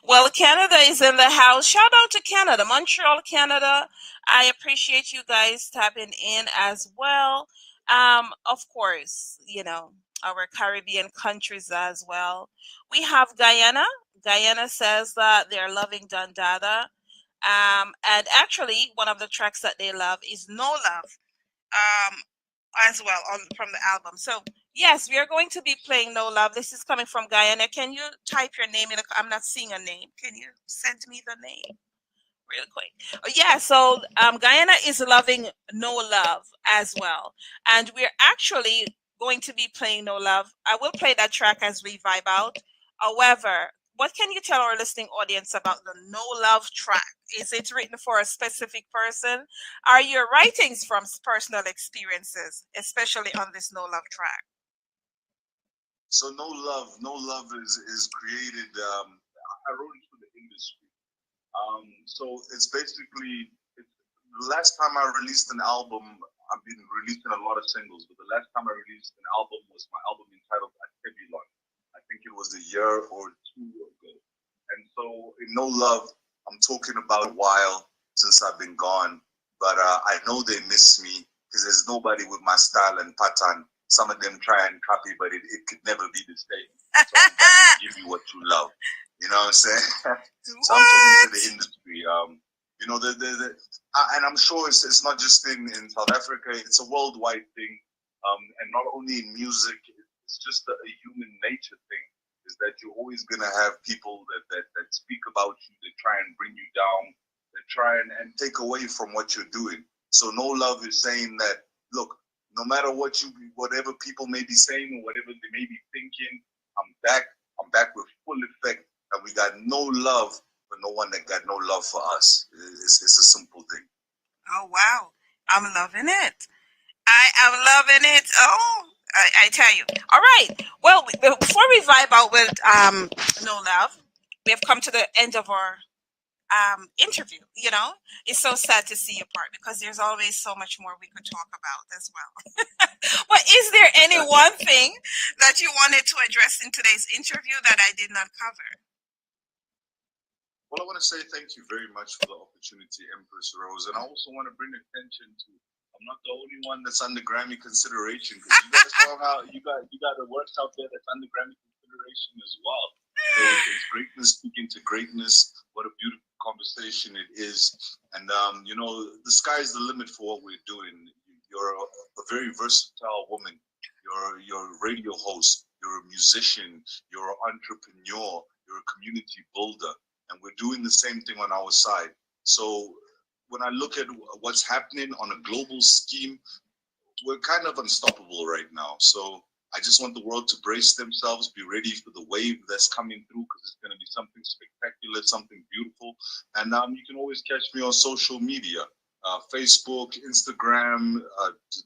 Well, Canada is in the house. Shout out to Canada, Montreal, Canada. I appreciate you guys tapping in as well. Of course, our Caribbean countries as well. We have Guyana. Guyana says that they're loving Dada. And actually, one of the tracks that they love is No Love as well from the album. So, yes, we are going to be playing No Love. This is coming from Guyana. Can you type your name in? I'm not seeing a name. Can you send me the name real quick? Yeah, so Guyana is loving No Love as well. And we're actually going to be playing No Love. I will play that track as we vibe out. However, what can you tell our listening audience about the No Love track? Is it written for a specific person? Are your writings from personal experiences, especially on this No Love track? So No Love is created. I wrote it for the industry. So it's basically the last time I released an album. I've been releasing a lot of singles, but the last time I released an album was my album entitled Atebulon. I think it was a year or 2 ago. And so in No Love, I'm talking about a while since I've been gone, but I know they miss me, because there's nobody with my style and pattern. Some of them try and copy, but it could never be the same. So I'm trying to give you what you love. You know what I'm saying? So I'm talking to the industry. And I'm sure it's not just in South Africa. It's a worldwide thing. And not only in music, it's just a human nature thing. is that you're always going to have people that speak about you, that try and bring you down, that try and take away from what you're doing. So No Love is saying that, look, no matter whatever people may be saying or whatever they may be thinking, I'm back with full effect, and we got no love for no one that got no love for us. It's a simple thing. Oh, wow. I'm loving it. I am loving it. Oh, I tell you. All right. Well, before we vibe out with No Love, we have come to the end of our interview. You know, it's so sad to see you part because there's always so much more we could talk about as well. But is there any one thing that you wanted to address in today's interview that I did not cover? Well, I want to say thank you very much for the opportunity, Empress Rose, and I also want to bring attention to, I'm not the only one that's under Grammy consideration, because you guys somehow you got a work out there that's under Grammy consideration as well. So it's greatness speaking to greatness. What a beautiful conversation it is, and you know, the sky's the limit for what we're doing. You're a very versatile woman. You're a radio host. You're a musician. You're an entrepreneur. You're a community builder. And we're doing the same thing on our side. So when I look at what's happening on a global scheme, we're kind of unstoppable right now. So I just want the world to brace themselves, be ready for the wave that's coming through, because it's going to be something spectacular, something beautiful. And you can always catch me on social media, Facebook, Instagram,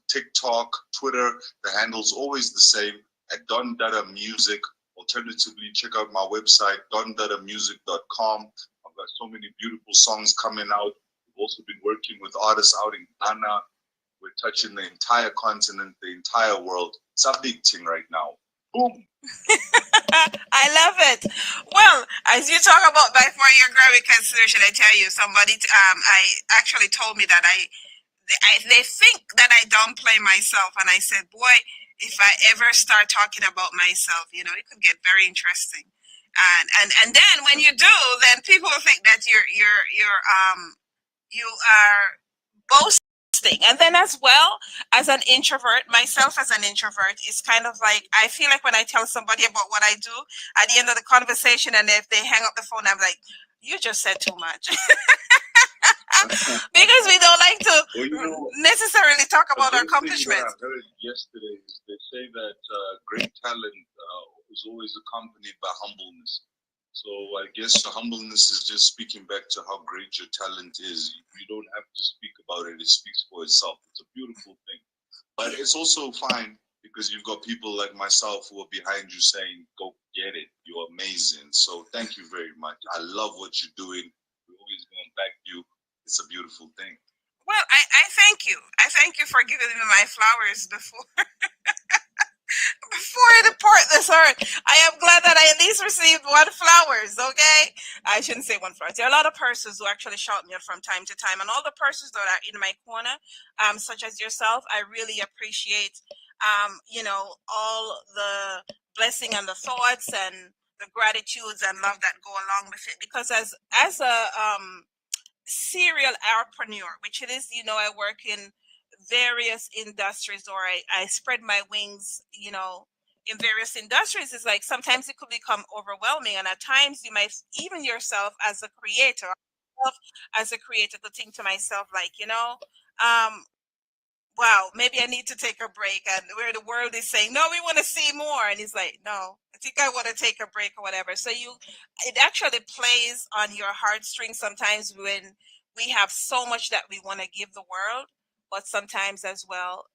TikTok, Twitter. The handle's always the same, at Don Dada Music. Alternatively, check out my website, dondadamusic.com. I've got so many beautiful songs coming out. We've also been working with artists out in Ghana. We're touching the entire continent, the entire world. It's a big thing right now. Boom. I love it. Well, as you talk about before your Grammy consideration, I tell you, somebody I actually told me that they think that I downplay myself, and I said, boy, if I ever start talking about myself, you know, it could get very interesting. And then when you do, then people think that you are boasting. And then as well, as an introvert, myself as an introvert, it's kind of like, I feel like when I tell somebody about what I do, at the end of the conversation, and if they hang up the phone, I'm like, you just said too much. Because we don't like to necessarily talk about our accomplishments. I heard yesterday is they say that great talent is always accompanied by humbleness. So I guess the humbleness is just speaking back to how great your talent is. You don't have to speak about it. It speaks for itself. It's a beautiful thing. But it's also fine because you've got people like myself who are behind you saying, go get it. You're amazing. So thank you very much. I love what you're doing. We're always going to back you. It's a beautiful thing. Well, I thank you. I thank you for giving me my flowers before I depart this earth. I am glad that I at least received one flowers, okay? I shouldn't say one flowers. There are a lot of persons who actually shout me out from time to time, and all the persons that are in my corner, such as yourself, I really appreciate, you know, all the blessing and the thoughts and the gratitudes and love that go along with it. Because as a serial entrepreneur, which it is, you know, I work in various industries, or I spread my wings, you know, in various industries. It's like sometimes it could become overwhelming, and at times you might, even yourself as a creator, could think to myself, like, you know, wow, maybe I need to take a break, and where the world is saying, no, we want to see more, and it's like, no, I think I want to take a break or whatever. So it actually plays on your heartstrings sometimes when we have so much that we want to give the world, but sometimes as well,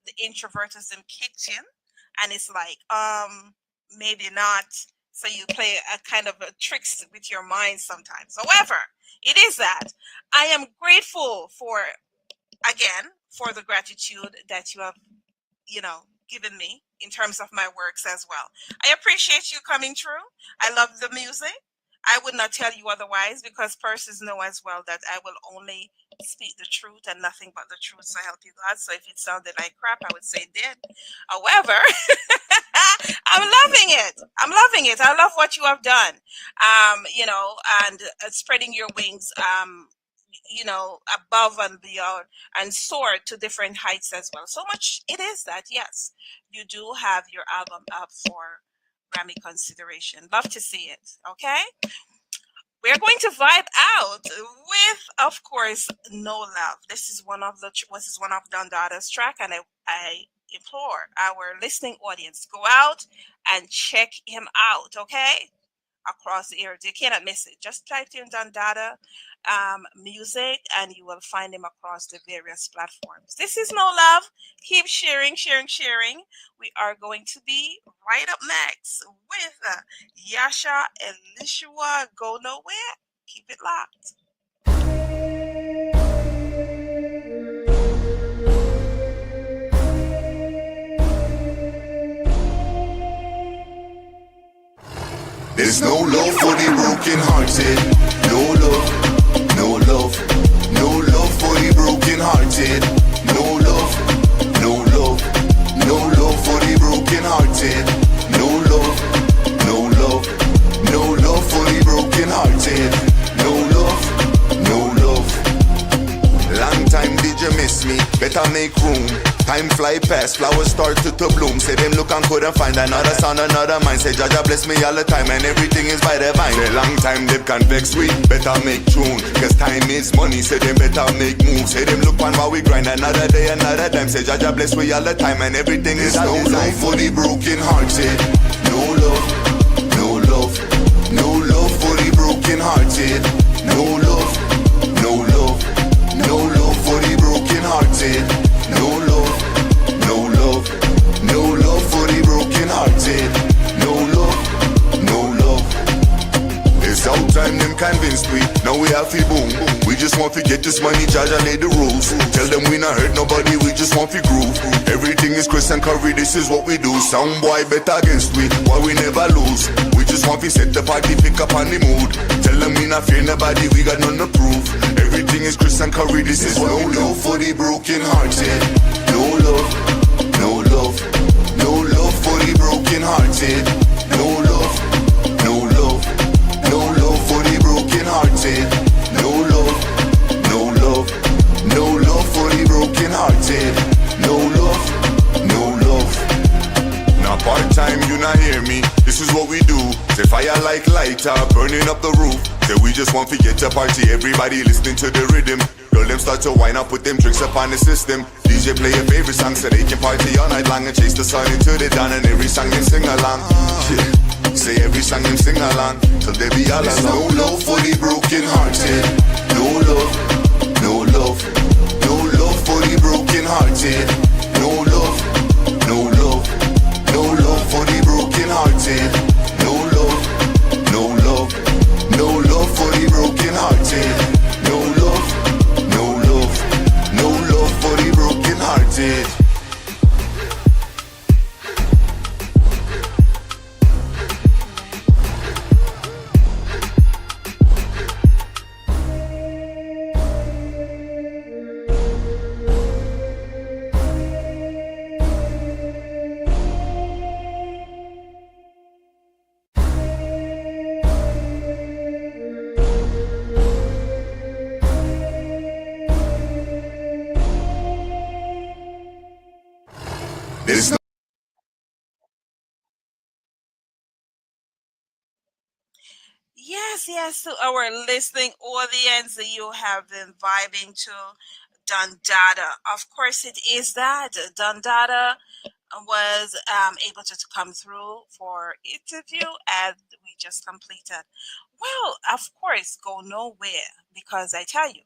the introvertism kicks in, and it's like, maybe not. So you play a kind of a tricks with your mind sometimes. However, it is that I am grateful for the gratitude that you have, you know, given me in terms of my works as well. I appreciate you coming through. I love the music. I would not tell you otherwise, because persons know as well that I will only speak the truth and nothing but the truth, so help you God. So if it sounded like crap, I would say it did. However, I'm loving it. I love what you have done. You know, and spreading your wings, you know, above and beyond, and soar to different heights as well. So much it is that, yes, you do have your album up for Grammy consideration. Love to see it. Okay. We're going to vibe out with, of course, No Love. This is one of Dada's track, and I implore our listening audience, go out and check him out, okay? Across the area. You cannot miss it. Just type in Dada music and you will find him across the various platforms. This is No Love. Keep sharing, sharing, sharing. We are going to be right up next with Yahsha Elishua. Go nowhere. Keep it locked. There's no love for the broken hearted. No love, no love, no love for the broken hearted. No love, no love, no love for the broken hearted. No love, no love, no love for the broken hearted. No love, no love. Long time did you miss me? Better make room. Time fly past, flowers start to bloom. Say them look and couldn't find another son, another mind. Say Jaja bless me all the time and everything is by the vine. Say long time they can vex we, better make tune. Cause time is money, say them better make moves. Say them look on while we grind another day, another time. Say Jaja bless we all the time and everything is no love for the broken hearted. No love, no love, no love for the broken hearted. No love, no love, no love for the broken hearted. No love, no love, no love for the broken hearted. No love, no love. It's out time them convinced we. Now we have to boom. We just want to get this money, Jaja lay the rules. Tell them we not hurt nobody, we just want to groove. Everything is Chris and Curry, this is what we do. Sound boy bet against we, why we never lose. We just want to set the party, pick up on the mood. Tell them we not fear nobody, we got none to prove. Everything is Chris and Curry, this is what we do. No love for the broken hearted. No love, no love, no love for the broken hearted. No love, no love, no love for the broken hearted. No love, no love, no love for the broken hearted. No love, no love. Now part-time you not hear me, this is what we do. Say fire like lighter, burning up the roof. Say we just want to get to party, everybody listening to the rhythm. Girl them start to wind up, put them drinks up on the system. DJ play your favorite song so they can party all night long and chase the sun into the dawn. And every song them sing along. Yeah. Say every song them sing along till they be all alone. No love for the broken hearted. No love, no love, no love for the broken hearted. No love, no love, no love for the broken hearted. No love, no love, no love for the broken hearted. No love, no love, no love for the broken hearted. There's no Yes, to our listening audience, you have been vibing to Dada. Of course, it is that. Dada was able to come through for interview and we just completed. Well, of course, go nowhere because I tell you,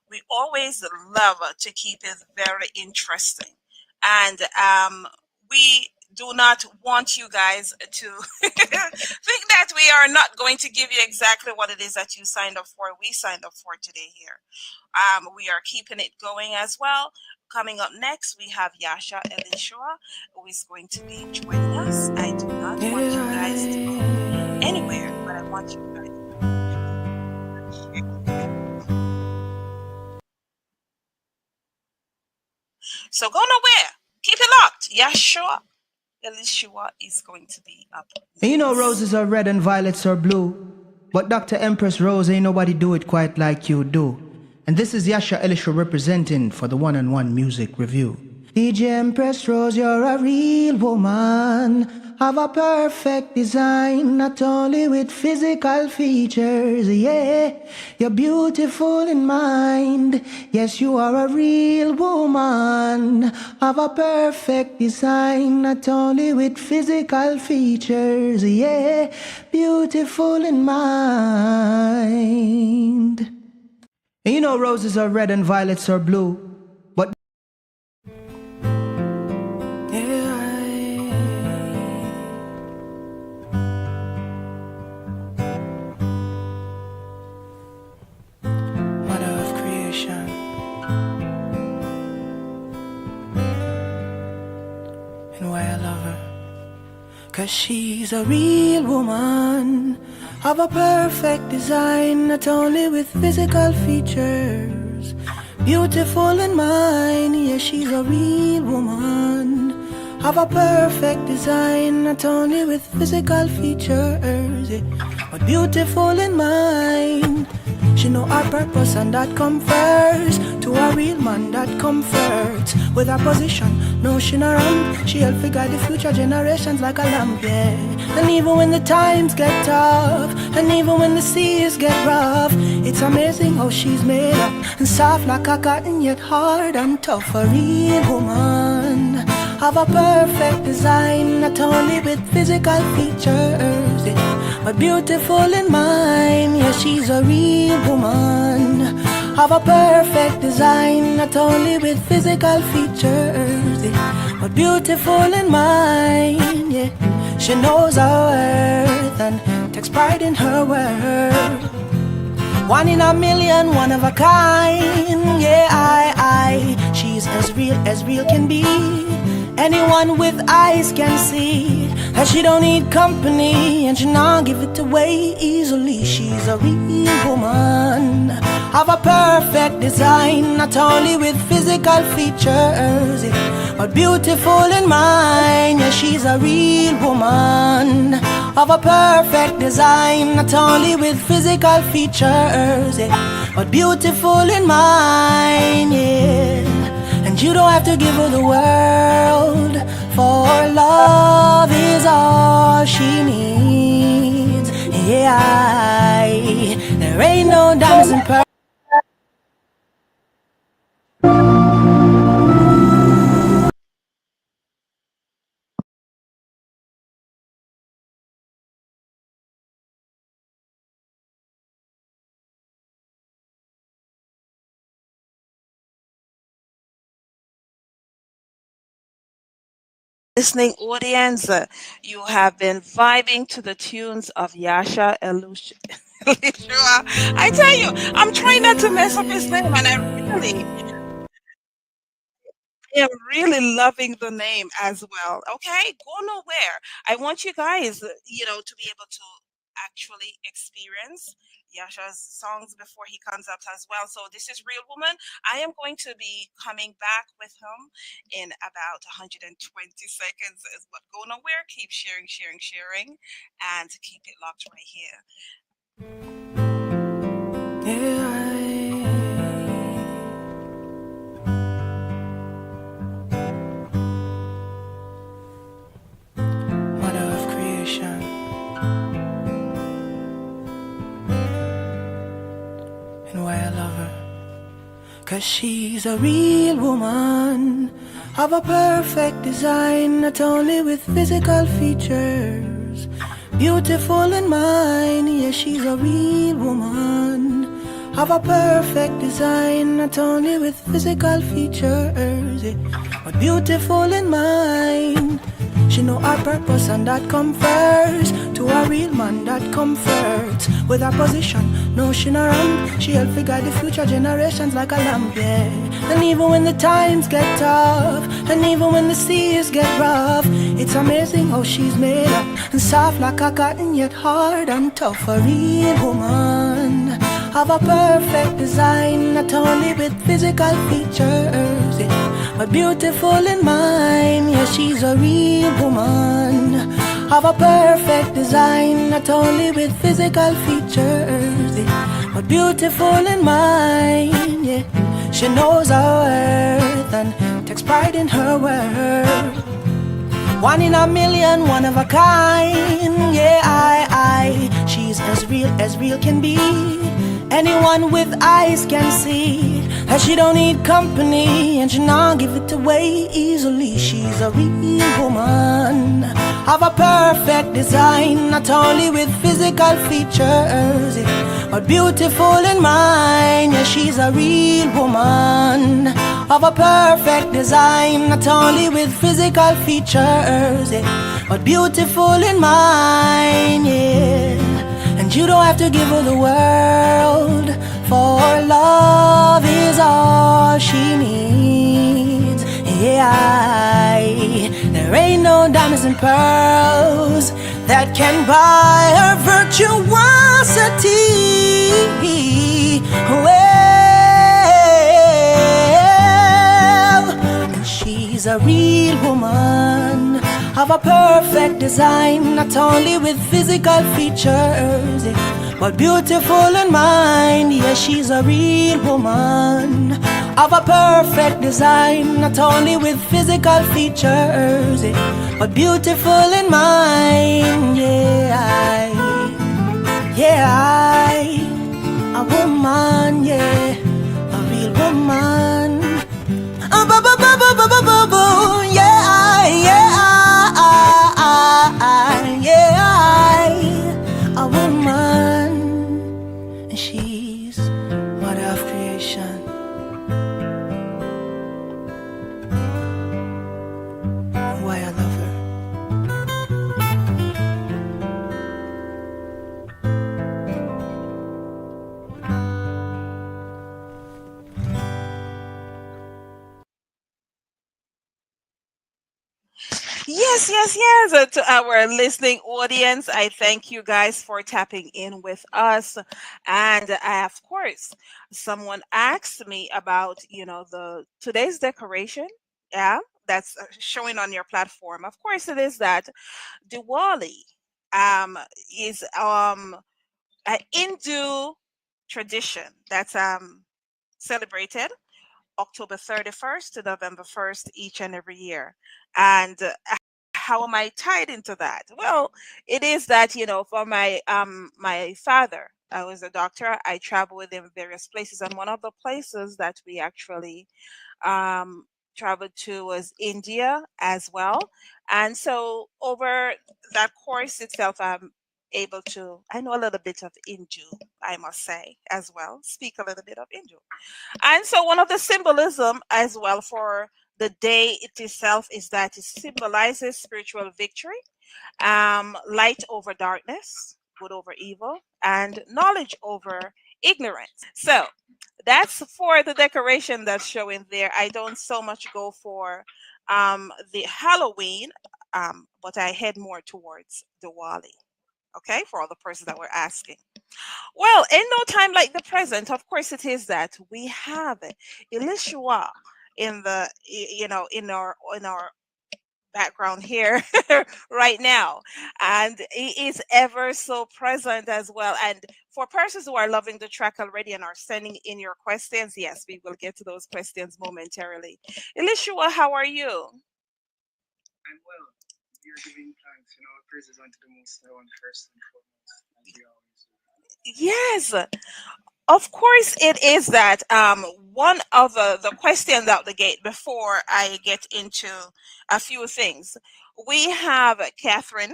we always love to keep it very interesting. And we do not want you guys to think that we are not going to give you exactly what it is that you signed up for. We signed up for today here. We are keeping it going as well. Coming up next, we have Yahsha Elishua, who is going to be joining us. I do not want you guys to go anywhere, but I want you guys. So go nowhere. Keep it locked. Yahsha Elishua is going to be up. And you know roses are red and violets are blue, but Dr. Empress Rose ain't nobody do it quite like you do. And this is Yahsha Elishua representing for the one-on-one music review. DJ Empress Rose, you're a real woman. have a perfect design, not only with physical features, yeah. You're beautiful in mind, yes, you are a real woman. Have a perfect design, not only with physical features, yeah. Beautiful in mind. And you know roses are red and violets are blue, but Mother of creation, and why I love her, 'cause she's a real woman of a perfect design, not only with physical features, beautiful in mind, yeah, she's a real woman of a perfect design, not only with physical features, yeah, but beautiful in mind. She know her purpose and that come first. To a real man that comforts. With her position, no she not run. She help figure the future generations like a lamp, yeah. And even when the times get tough, and even when the seas get rough, it's amazing how she's made up. And soft like a cotton, yet hard and tough. A real woman have a perfect design, not only with physical features, yeah, but beautiful in mind, yeah, she's a real woman. Have a perfect design, not only with physical features, yeah, but beautiful in mind, yeah. She knows her worth and takes pride in her worth. One in a million, one of a kind, yeah, she's as real can be. Anyone with eyes can see that she don't need company, and she not give it away easily. She's a real woman of a perfect design, not only with physical features, but beautiful in mind. Yeah, she's a real woman of a perfect design, not only with physical features, but beautiful in mind, yeah. And you don't have to give her the world, for love is all she needs. Yeah, there ain't no diamonds in pearls. Listening audience, you have been vibing to the tunes of Yahsha Elishua. I tell you, I'm trying not to mess up his name, and I am really loving the name as well. Okay, go nowhere. I want you guys, to be able to actually experience Yasha's songs before he comes up as well. So this is Real Woman. I am going to be coming back with him in about 120 seconds. But go nowhere. Keep sharing, and keep it locked right here. Mother of creation, and why I love her, 'cause she's a real woman of a perfect design, not only with physical features, beautiful in mind, yeah, she's a real woman of a perfect design, not only with physical features, yeah, but beautiful in mind. She know her purpose and that come first. To a real man that comforts. With her position, no she not run. She help figure the future generations like a lamp, yeah. And even when the times get tough, and even when the seas get rough, it's amazing how she's made up. And soft like a cotton, yet hard and tough. A real woman have a perfect design, not only with physical features, yeah, but beautiful in mind. Yeah, she's a real woman have a perfect design, not only with physical features, yeah, but beautiful in mind. Yeah, she knows her worth and takes pride in her worth. One in a million, one of a kind. Yeah, she's as real can be. Anyone with eyes can see that she don't need company and she not give it away easily. She's a real woman of a perfect design, not only with physical features, but beautiful in mind. Yeah, she's a real woman of a perfect design, not only with physical features, but beautiful in mind. Yeah. And you don't have to give her the world, for love is all she needs. Yeah, there ain't no diamonds and pearls that can buy her virtuosity. Well, she's a real woman of a perfect design, not only with physical features, but beautiful in mind. Yeah, she's a real woman of a perfect design, not only with physical features, but beautiful in mind. Yeah, a woman, yeah, a real woman. Yeah, a woman, and she's mother of creation. Why I love her. Yes. To our listening audience, I thank you guys for tapping in with us. And of course, someone asked me about, the today's decoration. Yeah, that's showing on your platform. Of course, it is that Diwali um, is an Hindu tradition that's celebrated October 31st to November 1st each and every year. And how am I tied into that? Well, it is that, for my father, I was a doctor. I travel with him various places, and one of the places that we actually um, traveled to was India as well. And so over that course itself, I'm able to, I know a little bit of Hindu, I must say, as well, speak a little bit of Hindu. And so one of the symbolism as well for the day itself is that it symbolizes spiritual victory, light over darkness, good over evil, and knowledge over ignorance. So that's for the decoration that's showing there. I don't so much go for the Halloween, but I head more towards Diwali. Okay, for all the persons that were asking. Well, in no time like the present, of course, it is that we have Elishua in the in our background here right now, and he is ever so present as well. And for persons who are loving the track already and are sending in your questions, yes, we will get to those questions momentarily. Elishua, how are you? I'm well. We are giving thanks. Praises unto the Most High One first and foremost, as we always do. Yes. Of course, it is that one of the questions out the gate before I get into a few things. We have Catherine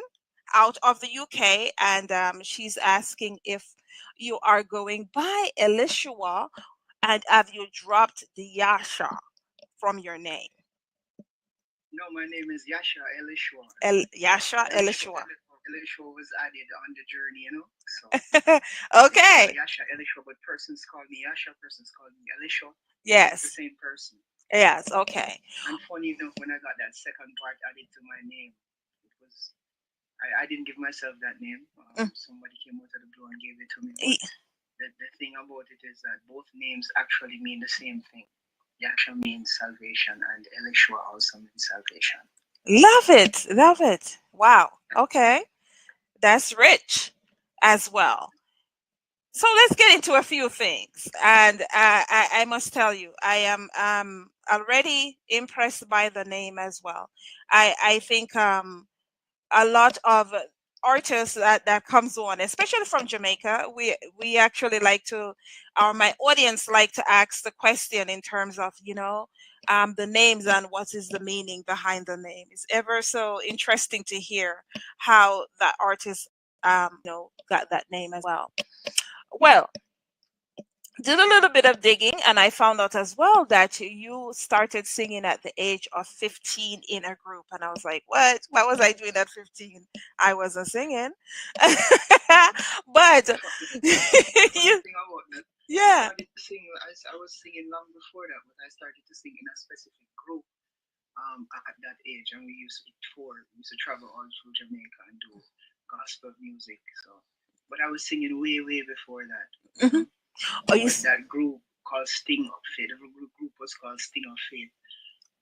out of the UK, and she's asking if you are going by Elishua and have you dropped the Yahsha from your name? No, my name is Yahsha Elishua. Yahsha Elishua. Elishua was added on the journey, So okay. Yahsha Elishua, but persons call me Yahsha, persons call me Elishua. Yes. It's the same person. Yes, okay. And funny enough, when I got that second part added to my name, it was I didn't give myself that name. Somebody came out of the blue and gave it to me. But the thing about it is that both names actually mean the same thing. Yahsha means salvation, and Elishua also means salvation. Love it. Wow. Okay. That's rich as well. So let's get into a few things, and I must tell you, I am already impressed by the name as well. I think a lot of artists that comes on, especially from Jamaica, we actually like to, or my audience like to ask the question in terms of the names and what is the meaning behind the name. It's ever so interesting to hear how that artist got that name as well. Well, did a little bit of digging and I found out as well that you started singing at the age of 15 in a group. And I was like, what was I doing at 15? I wasn't singing. But you, Thing about that, I yeah. started to sing. I was singing long before that, but I started to sing in a specific group at that age, and we used to tour. We used to travel all through Jamaica and do gospel music. So, but I was singing way before that. Mhm. Oh, you, But that group called Sting of Faith. The group was called Sting of Faith.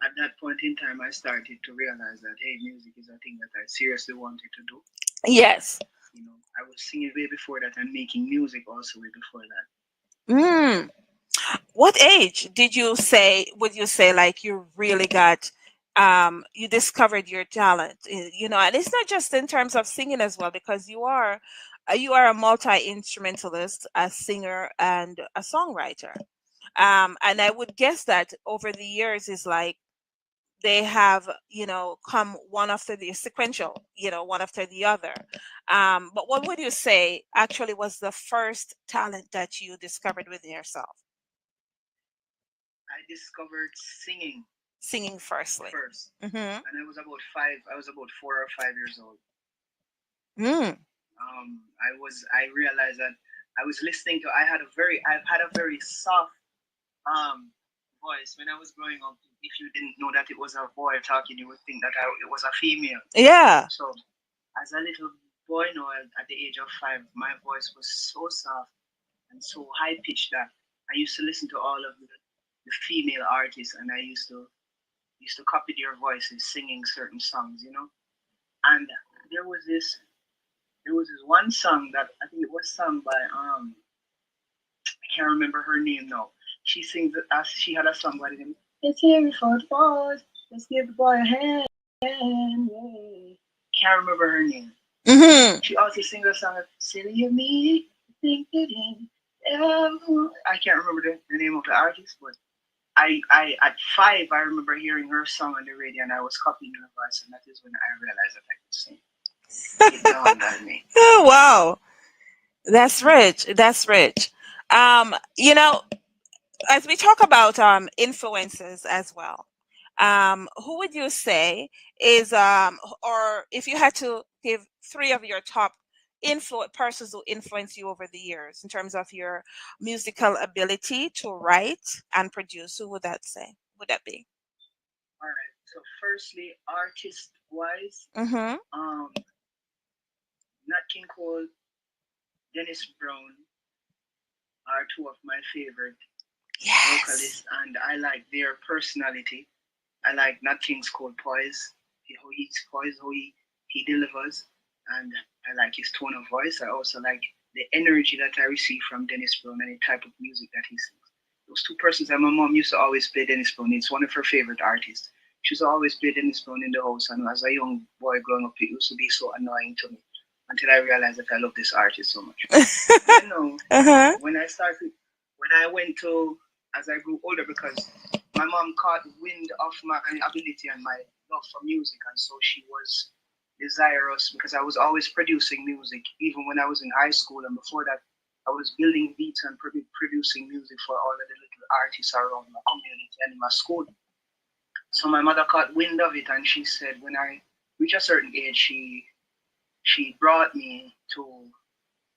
At that point in time, I started to realize that hey, music is a thing that I seriously wanted to do. yes. I was singing way before that and making music also way before that. Mm. What age would you say like you really got you discovered your talent, and it's not just in terms of singing as well, because you are a multi-instrumentalist, a singer and a songwriter, and I would guess that over the years is like they have come one after the sequential, one after the other. But what would you say actually was the first talent that you discovered within yourself? I discovered Singing firstly. first, Mm-hmm. and I was about 4 or 5 years old. Mm. I realized that I was listening to. I've had a very soft voice when I was growing up. If you didn't know that it was a boy talking, you would think that it was a female. Yeah. So, as a little boy now, at the age of 5, my voice was so soft and so high pitched that I used to listen to all of the female artists, and I used to copy their voices singing certain songs, And there was this one song that I think it was sung by I can't remember her name now. She sings it as she had a song by the name. Let's hear it for the boys. Let's give the boy a hand. Yeah. Can't remember her name. Mm-hmm. She also sings a song of Silly of Me. Think it in. I can't remember the name of the artist, but I at 5 I remember hearing her song on the radio and I was copying her voice, and that is when I realized that I could sing. It dawned on me. Oh, wow. That's rich. That's rich. You know, as we talk about influences as well, who would you say is or if you had to give 3 of your top persons who influence you over the years in terms of your musical ability to write and produce, who would that be? All right. So firstly, artist wise, Mm-hmm. Nat King Cole, Dennis Brown are 2 of my favorite Yes. vocalists, and I like their personality. I like Nat King Cole poise, how he's poised, how he delivers, and I like his tone of voice. I also like the energy that I receive from Dennis Brown and the type of music that he sings. Those 2 persons, and my mom used to always play Dennis Brown. It's one of her favorite artists. She used to always play Dennis Brown in the house, and as a young boy growing up, it used to be so annoying to me until I realized that I love this artist so much. Uh-huh. When I went to, as I grew older, because my mom caught wind of my ability and my love for music, and so she was desirous because I was always producing music, even when I was in high school, and before that, I was building beats and producing music for all of the little artists around my community and in my school. So my mother caught wind of it, and she said, when I reached a certain age, she brought me to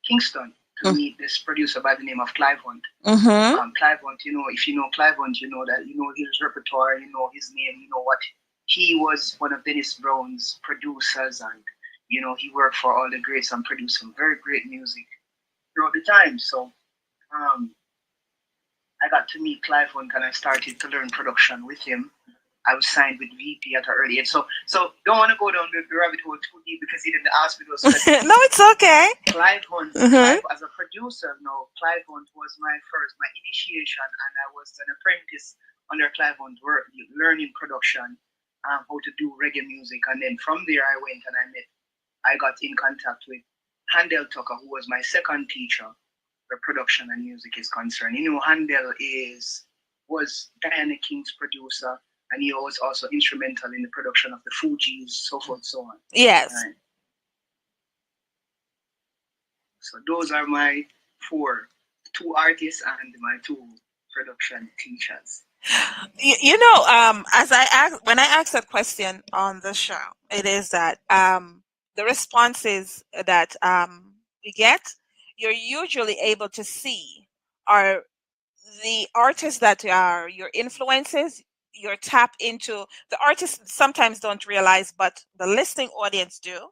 Kingston to meet this producer by the name of Clive Hunt. Mm-hmm. Clive Hunt, if you know Clive Hunt, you know that you know his repertoire, you know his name, you know what he was one of Dennis Brown's producers, and he worked for all the greats and produced some very great music throughout the time. So I got to meet Clive Hunt and I started to learn production with him. I was signed with VP at an early age. So don't want to go down the rabbit hole too deep because he didn't ask me those questions. No, it's okay. Clive Hunt, Clive, as a producer, Clive Hunt was my initiation, and I was an apprentice under Clive Hunt, learning production, how to do reggae music. And then from there, I went and I got in contact with Handel Tucker, who was my second teacher where production and music is concerned. Handel was Diana King's producer, and he was also instrumental in the production of the Fugees, so forth and so on. Yes. Right. So those are my two artists and my two production teachers. When I ask that question on the show, it is that the responses that we get, you're usually able to see are the artists that are your influences. Your tap into the artists sometimes don't realize, but the listening audience do,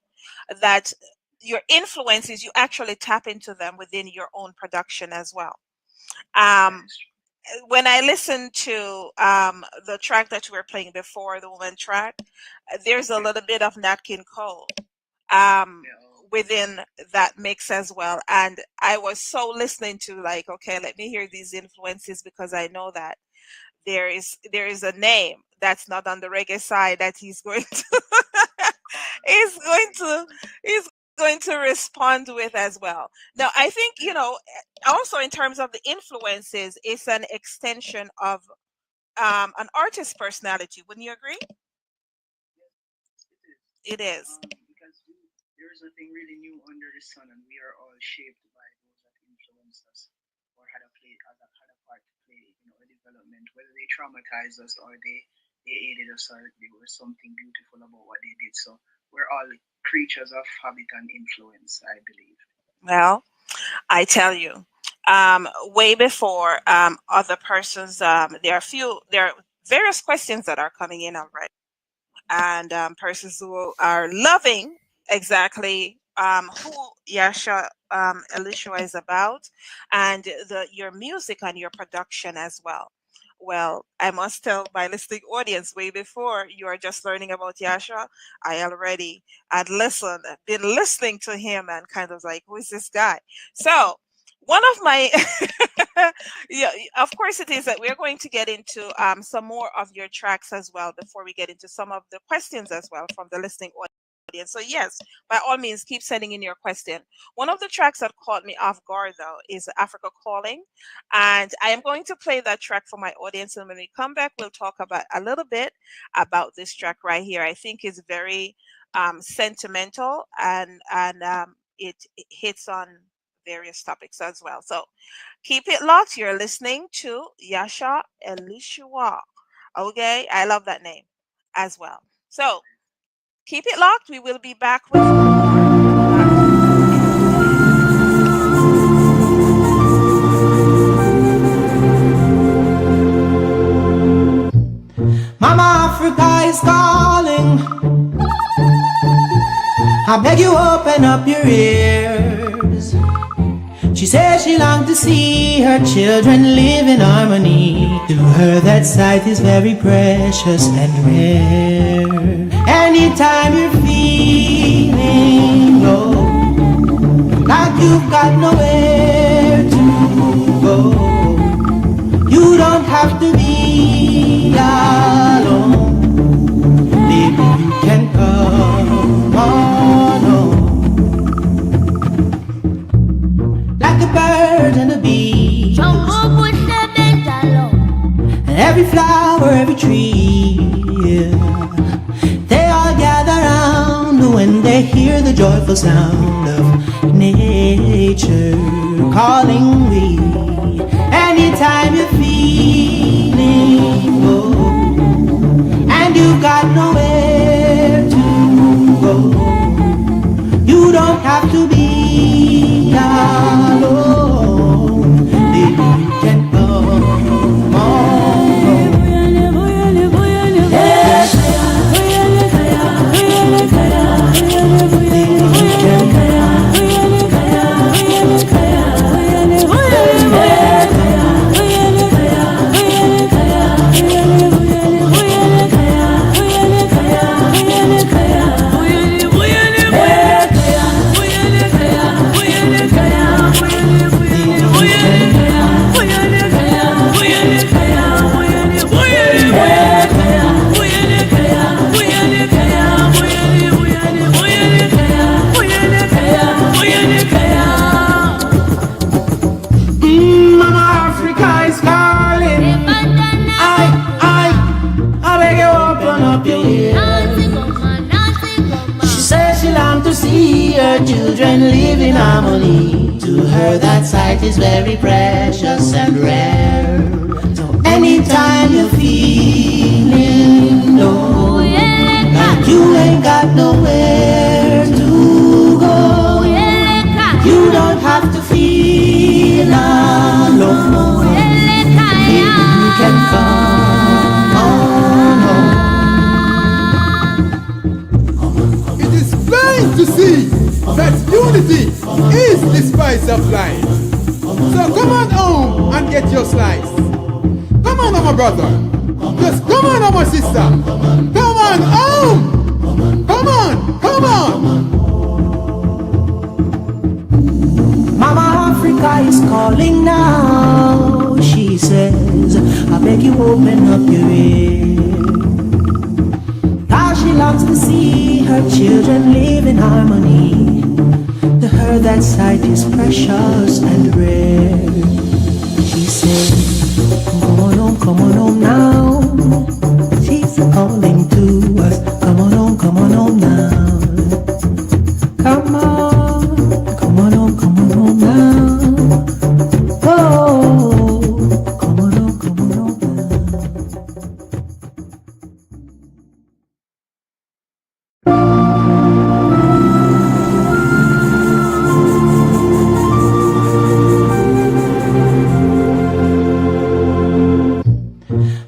that your influences, you actually tap into them within your own production as well. When I listen to the track that you were playing before, the woman track, there's a little bit of Nat King Cole within that mix as well. And I was so listening to like, okay, let me hear these influences, because I know that there is a name that's not on the reggae side that he's going to respond with as well. Now, I think, also in terms of the influences, it's an extension of an artist's personality. Wouldn't you agree? It is. Because there is nothing really new under the sun, and we are all shaped by those that influence us or had a part to play in our development, whether they traumatized us or they aided us or there was something beautiful about what they did. So we're all creatures of habit and influence, I believe. Well, I tell you, way before other persons, there are various questions that are coming in already, and persons who are loving exactly who Yahsha Elishua is about, and your music and your production as well. Well, I must tell my listening audience, way before you are just learning about Yahsha, I already had been listening to him and kind of like, who is this guy? So one of my, yeah, of course it is that we're going to get into some more of your tracks as well before we get into some of the questions as well from the listening audience. So yes, by all means, keep sending in your question. One of the tracks that caught me off guard, though, is Africa Calling. And I am going to play that track for my audience. And when we come back, we'll talk about a little bit about this track right here. I think it's very sentimental, and it hits on various topics as well. So keep it locked. You're listening to Yahsha Elishua. Okay, I love that name as well. So keep it locked. We will be back with Mama Africa is calling. I beg you, open up your ears. She says she longs to see her children live in harmony. To her that sight is very precious and rare. Anytime you're feeling low, like you've got nowhere to go, you don't have to be alone. Maybe you can come on home. Like a bird and a bee, every flower, every tree, they all gather round when they hear the joyful sound of nature calling me. Anytime you're feeling low and you've got nowhere to go, you don't have to be alone. Maybe you can come on. Maybe you can come. children live in harmony. To her that sight is very precious and rare. So anytime you're feeling low and you ain't got nowhere to go, you don't have to feel alone. You can come on home. It is plain to see that unity is the spice of life. So come on home and get your slice. Come on, my brother. Just come on, my sister. Come on home. Come on, come on. Mama Africa is calling now. She says, I beg you open up your ear. Cause she loves to see her children live in harmony. To her that sight is precious and rare. She says, come on home now. She's calling to us, come on home now. Come on home now. Oh, come on home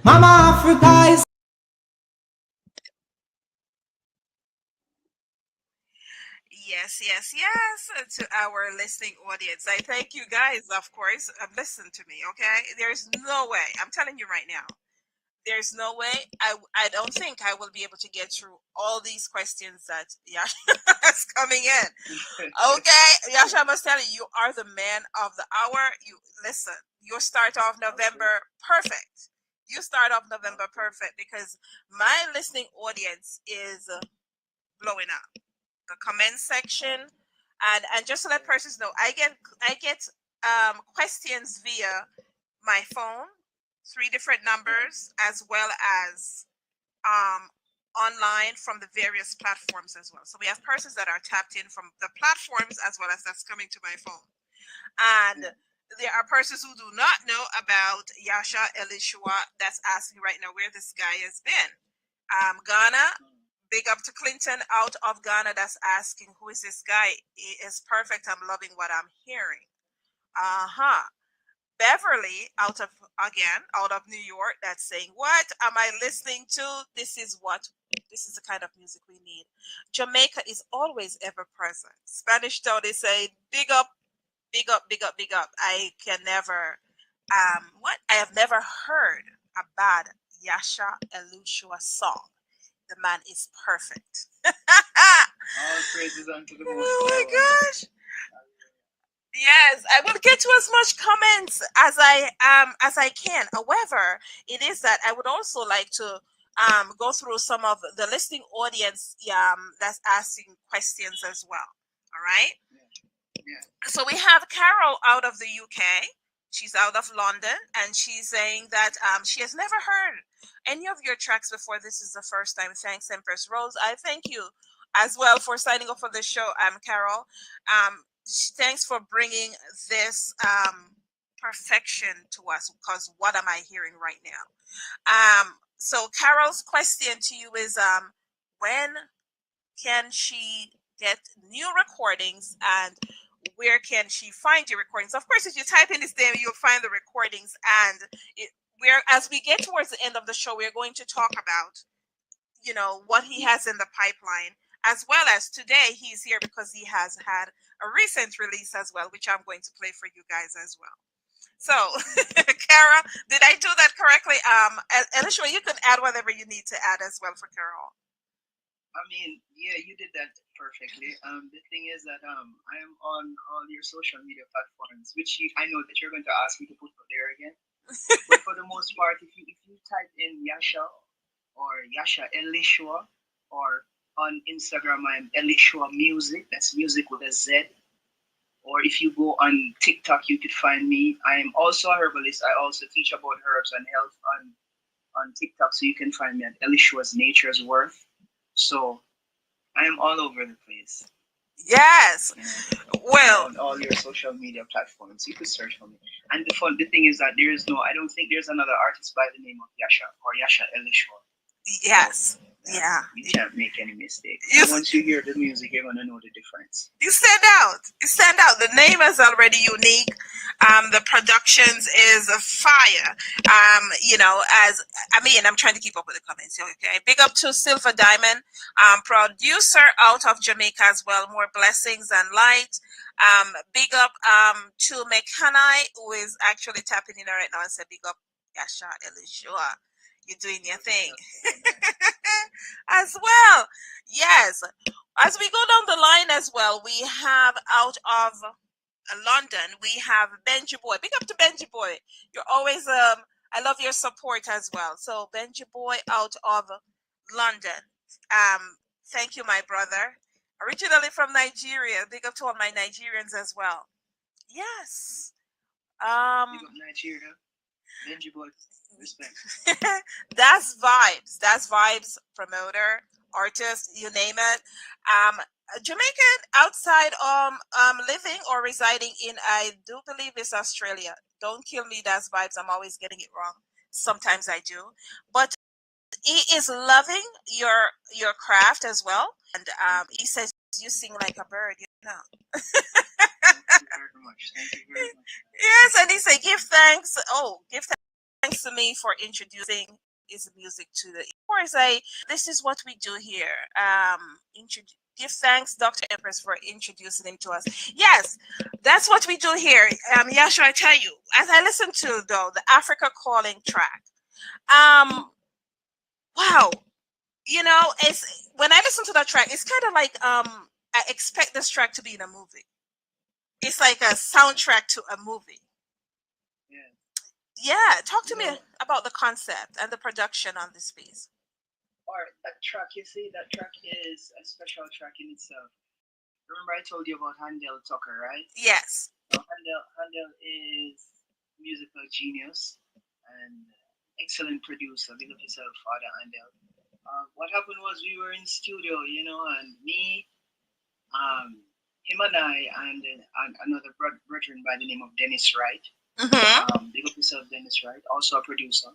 Mama Africa is Yes, yes, yes. To our listening audience, I thank you guys, of course. Listen to me, okay? There's no way. I'm telling you right now. There's no way. I don't think I will be able to get through all these questions that Yahsha is coming in. Okay, Yahsha, I must tell you, you are the man of the hour. You listen. You start off November perfect. You start off November perfect because my listening audience is blowing up. The comment section, and just to let persons know, I get questions via my phone, 3 different numbers, as well as online from the various platforms as well. So we have persons that are tapped in from the platforms as well as that's coming to my phone. And there are persons who do not know about Yahsha Elishua that's asking right now where this guy has been. Ghana, big up to Clinton out of Ghana that's asking who is this guy. He is perfect. I'm loving what I'm hearing. Beverly out of New York that's saying, what am I listening to? This is the kind of music we need. Jamaica is always ever present. Spanish Town is saying, big up, big up, big up, big up. I can never I have never heard a bad Yahsha Elishua song. The man is perfect. All praises unto the Most Oh my High. gosh. Yes, I will get to as much comments as I can. However, it is that I would also like to go through some of the listening audience that's asking questions as well. All right. Yeah. So we have Carol out of the UK. She's out of London, and she's saying that she has never heard any of your tracks before. This is the first time. Thanks, Empress Rose. I thank you as well for signing up for the show, Carol. Thanks for bringing this perfection to us, because what am I hearing right now? So Carol's question to you is, when can she get new recordings, and where can she find your recordings? Of course, if you type in his name, you'll find the recordings. And as we get towards the end of the show, we're going to talk about, what he has in the pipeline, as well as today he's here because he has had a recent release as well, which I'm going to play for you guys as well. So, Kara, did I do that correctly? Elishua, you can add whatever you need to add as well for Carol. I mean, yeah, you did that perfectly. The thing is that I am on all your social media platforms, which I know that you're going to ask me to put there again. But for the most part, if you type in Yahsha or Yahsha Elishua, or on Instagram I'm Elishua Music, that's music with a Z. Or if you go on TikTok, you could find me. I am also a herbalist. I also teach about herbs and health on TikTok, so you can find me at Elishua's Nature's Worth. So I am all over the place. Yes. Well, on all your social media platforms, you could search for me. And the thing is that I don't think there's another artist by the name of Yahsha or Yahsha Elishua. yes. Yeah. You can't make any mistake. You, Once you hear the music, you're gonna know the difference. you stand out. You stand out. The name is already unique. The productions is a fire. You know, as I mean, I'm trying to keep up with the comments. Okay. Big up to Silver Diamond, producer out of Jamaica as well. More blessings and light. Big up to Mekanai, who is actually tapping in right now and said, big up Yahsha Elishua. You're doing your thing as well. Yes. As we go down the line as well, we have out of London, we have Benji Boy. Big up to Benji Boy. You're always I love your support as well. So Benji Boy out of London. Thank you, my brother. Originally from Nigeria. Big up to all my Nigerians as well. Yes. Big up Nigeria. Benji Boy. Respect. That's vibes. That's vibes. Promoter, artist, you name it. Jamaican outside living or residing in, I do believe it's Australia. Don't kill me. That's vibes. I'm always getting it wrong. Sometimes I do, but he is loving your craft as well. And he says you sing like a bird. You know. Thank you very much. Thank you very much. Yes, and he said give thanks. Oh, give thanks to me for introducing his music to the. Or say this is what we do here. Give thanks, Dr. Empress, for introducing him to us. Yes, that's what we do here. Yahsha, I tell you, as I listen to though the Africa Calling track, wow, you know, it's when I listen to that track, it's kind of like I expect this track to be in a movie. It's like a soundtrack to a movie. Yeah, talk to me about the concept and the production on this piece. Or that track, you see, that track is a special track in itself. Remember I told you about Handel Tucker, right? Yes. So Handel is musical genius and excellent producer. Big up yourself, Father Handel. What happened was we were in studio, you know, and me, him and I, and another brethren by the name of Dennis Wright. Mm-hmm. Big up yourself, Dennis Wright, also a producer.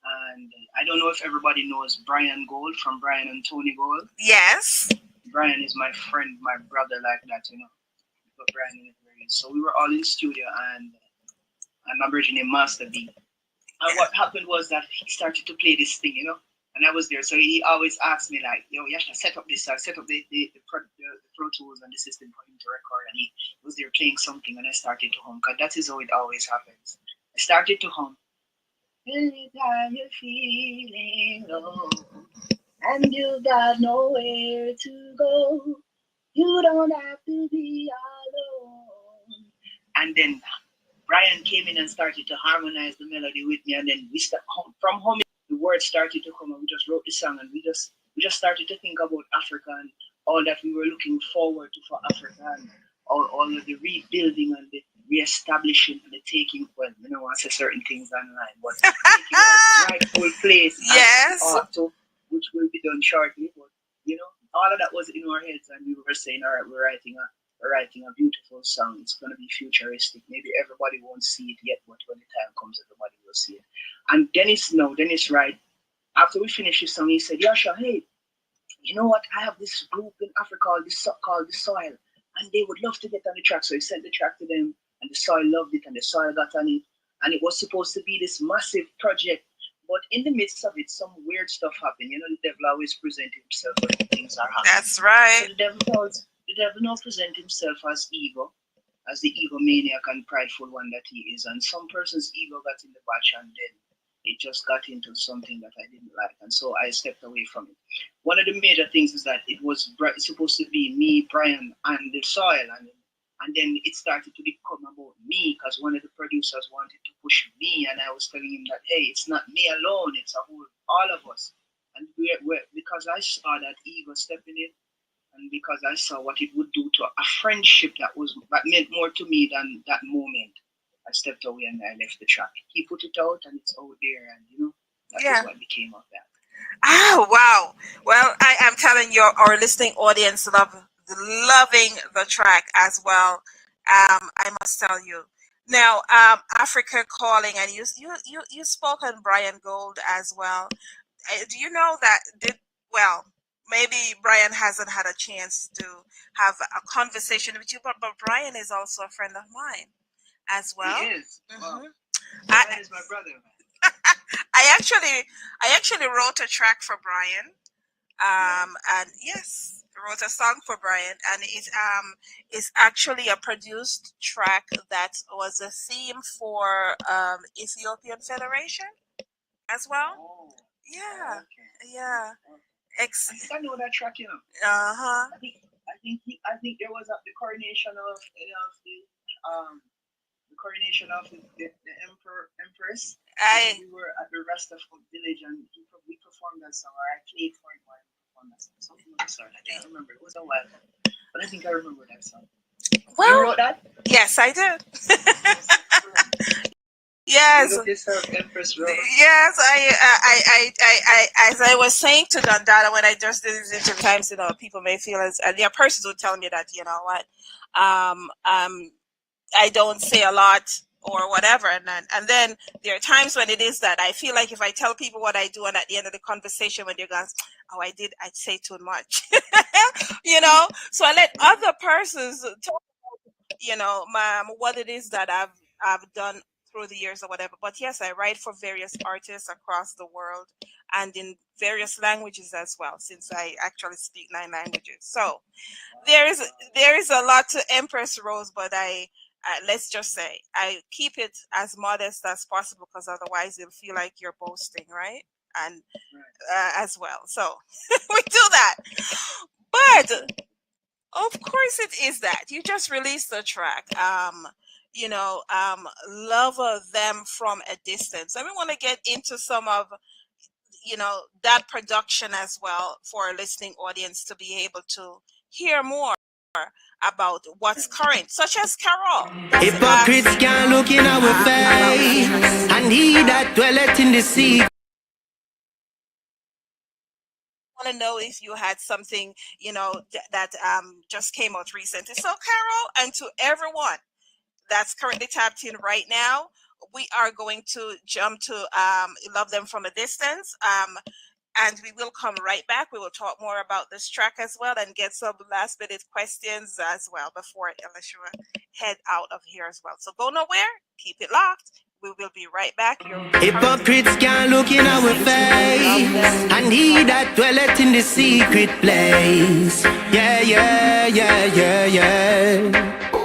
And I don't know if everybody knows Brian Gold from Brian and Tony Gold. Yes. Brian is my friend, my brother, like that, you know. But Brian is very. So we were all in studio, and my brother named Master B. And what happened was that he started to play this thing, you know, and I was there. So he always asked me like, "Yo, Yahsha, set up this, set up the Pro Tools and the system for him to record." And he was there playing something, and I started to hum, because that is how it always happens. I started to hum. Anytime you're feeling low and you got nowhere to go, you don't have to be alone. And then Brian came in and started to harmonize the melody with me, and then we from humming, the words started to come, and we just wrote the song, and we just started to think about Africa and all that we were looking forward to for Africa, and all of the rebuilding and the reestablishing and the taking, well, you know, I say certain things online, but taking our rightful place, yes, also, which will be done shortly. But you know, all of that was in our heads, and we were saying, all right, we're writing a beautiful song. It's gonna be futuristic. Maybe everybody won't see it yet, but when the time comes, everybody will see it. And Dennis Wright, after we finished the song, he said, "Yahsha, hey, you know what? I have this group in Africa called the Soil, and they would love to get on the track." So he sent the track to them, and the Soil loved it, and the Soil got on it. And it was supposed to be this massive project. But in the midst of it, some weird stuff happened. You know, the devil always presents himself when things are happening. That's right. So the devil now presents himself as ego, as the egomaniac and prideful one that he is. And some person's ego got in the batch, and then it just got into something that I didn't like. And so I stepped away from it. One of the major things is that it was supposed to be me, Brian, and the Soil. And then it started to become about me, because one of the producers wanted to push me, and I was telling him that, hey, it's not me alone, it's all of us. And because I saw that ego stepping in, and because I saw what it would do to a friendship that meant more to me than that moment, I stepped away and I left the track. He put it out, and it's out there, and you know, that's what became of that. Oh, wow. Well, I am telling you, our listening audience love loving the track as well. I must tell you. Now, Africa Calling, and you spoke on Brian Gold as well. Do you know that well, maybe Brian hasn't had a chance to have a conversation with you, but Brian is also a friend of mine as well. He is. Wow. Brian is my brother. I actually wrote a track for Brian. And yes, wrote a song for Brian, and it is actually a produced track that was a theme for Ethiopian Federation as well. Oh. Yeah, Okay. yeah. I think I know that track, you know. Uh-huh. I think there was the coronation of the coronation of the empress. We were at the rest of the village, and we performed that song, or I played for him while we performed that song. Something like that. I can't remember. It was a while, but I think I remember that song. Well, you wrote that? Yes, I did. Yes. Empress Rose. Yes, I as I was saying to Dada when I just did this interview, times, people may feel as, and there are persons who tell me that, you know what, I don't say a lot or whatever, and then there are times when it is that I feel like if I tell people what I do, and at the end of the conversation when they're going, oh, I'd say too much, so I let other persons talk about, what it is that I've done through the years or whatever. But yes, I write for various artists across the world and in various languages as well, since I actually speak 9 languages. So there is a lot to Empress Rose, but let's just say I keep it as modest as possible, because otherwise you'll feel like you're boasting, right? And as well. So we do that. But of course it is that. You just released the track. Love them from a distance. And we want to get into some of, that production as well for our listening audience to be able to hear more about what's current, such as Carol. Hypocrites can't look in our face, and he that dwelleth in the sea. I want to know if you had something, that just came out recently. So Carol, and to everyone that's currently tapped in right now, we are going to jump to Love Them From a Distance. And we will come right back. We will talk more about this track as well and get some last minute questions as well before Elishua head out of here as well. So go nowhere, keep it locked. We will be right back. Hypocrites can't look in our face, and he that dwelleth in the secret place. Yeah.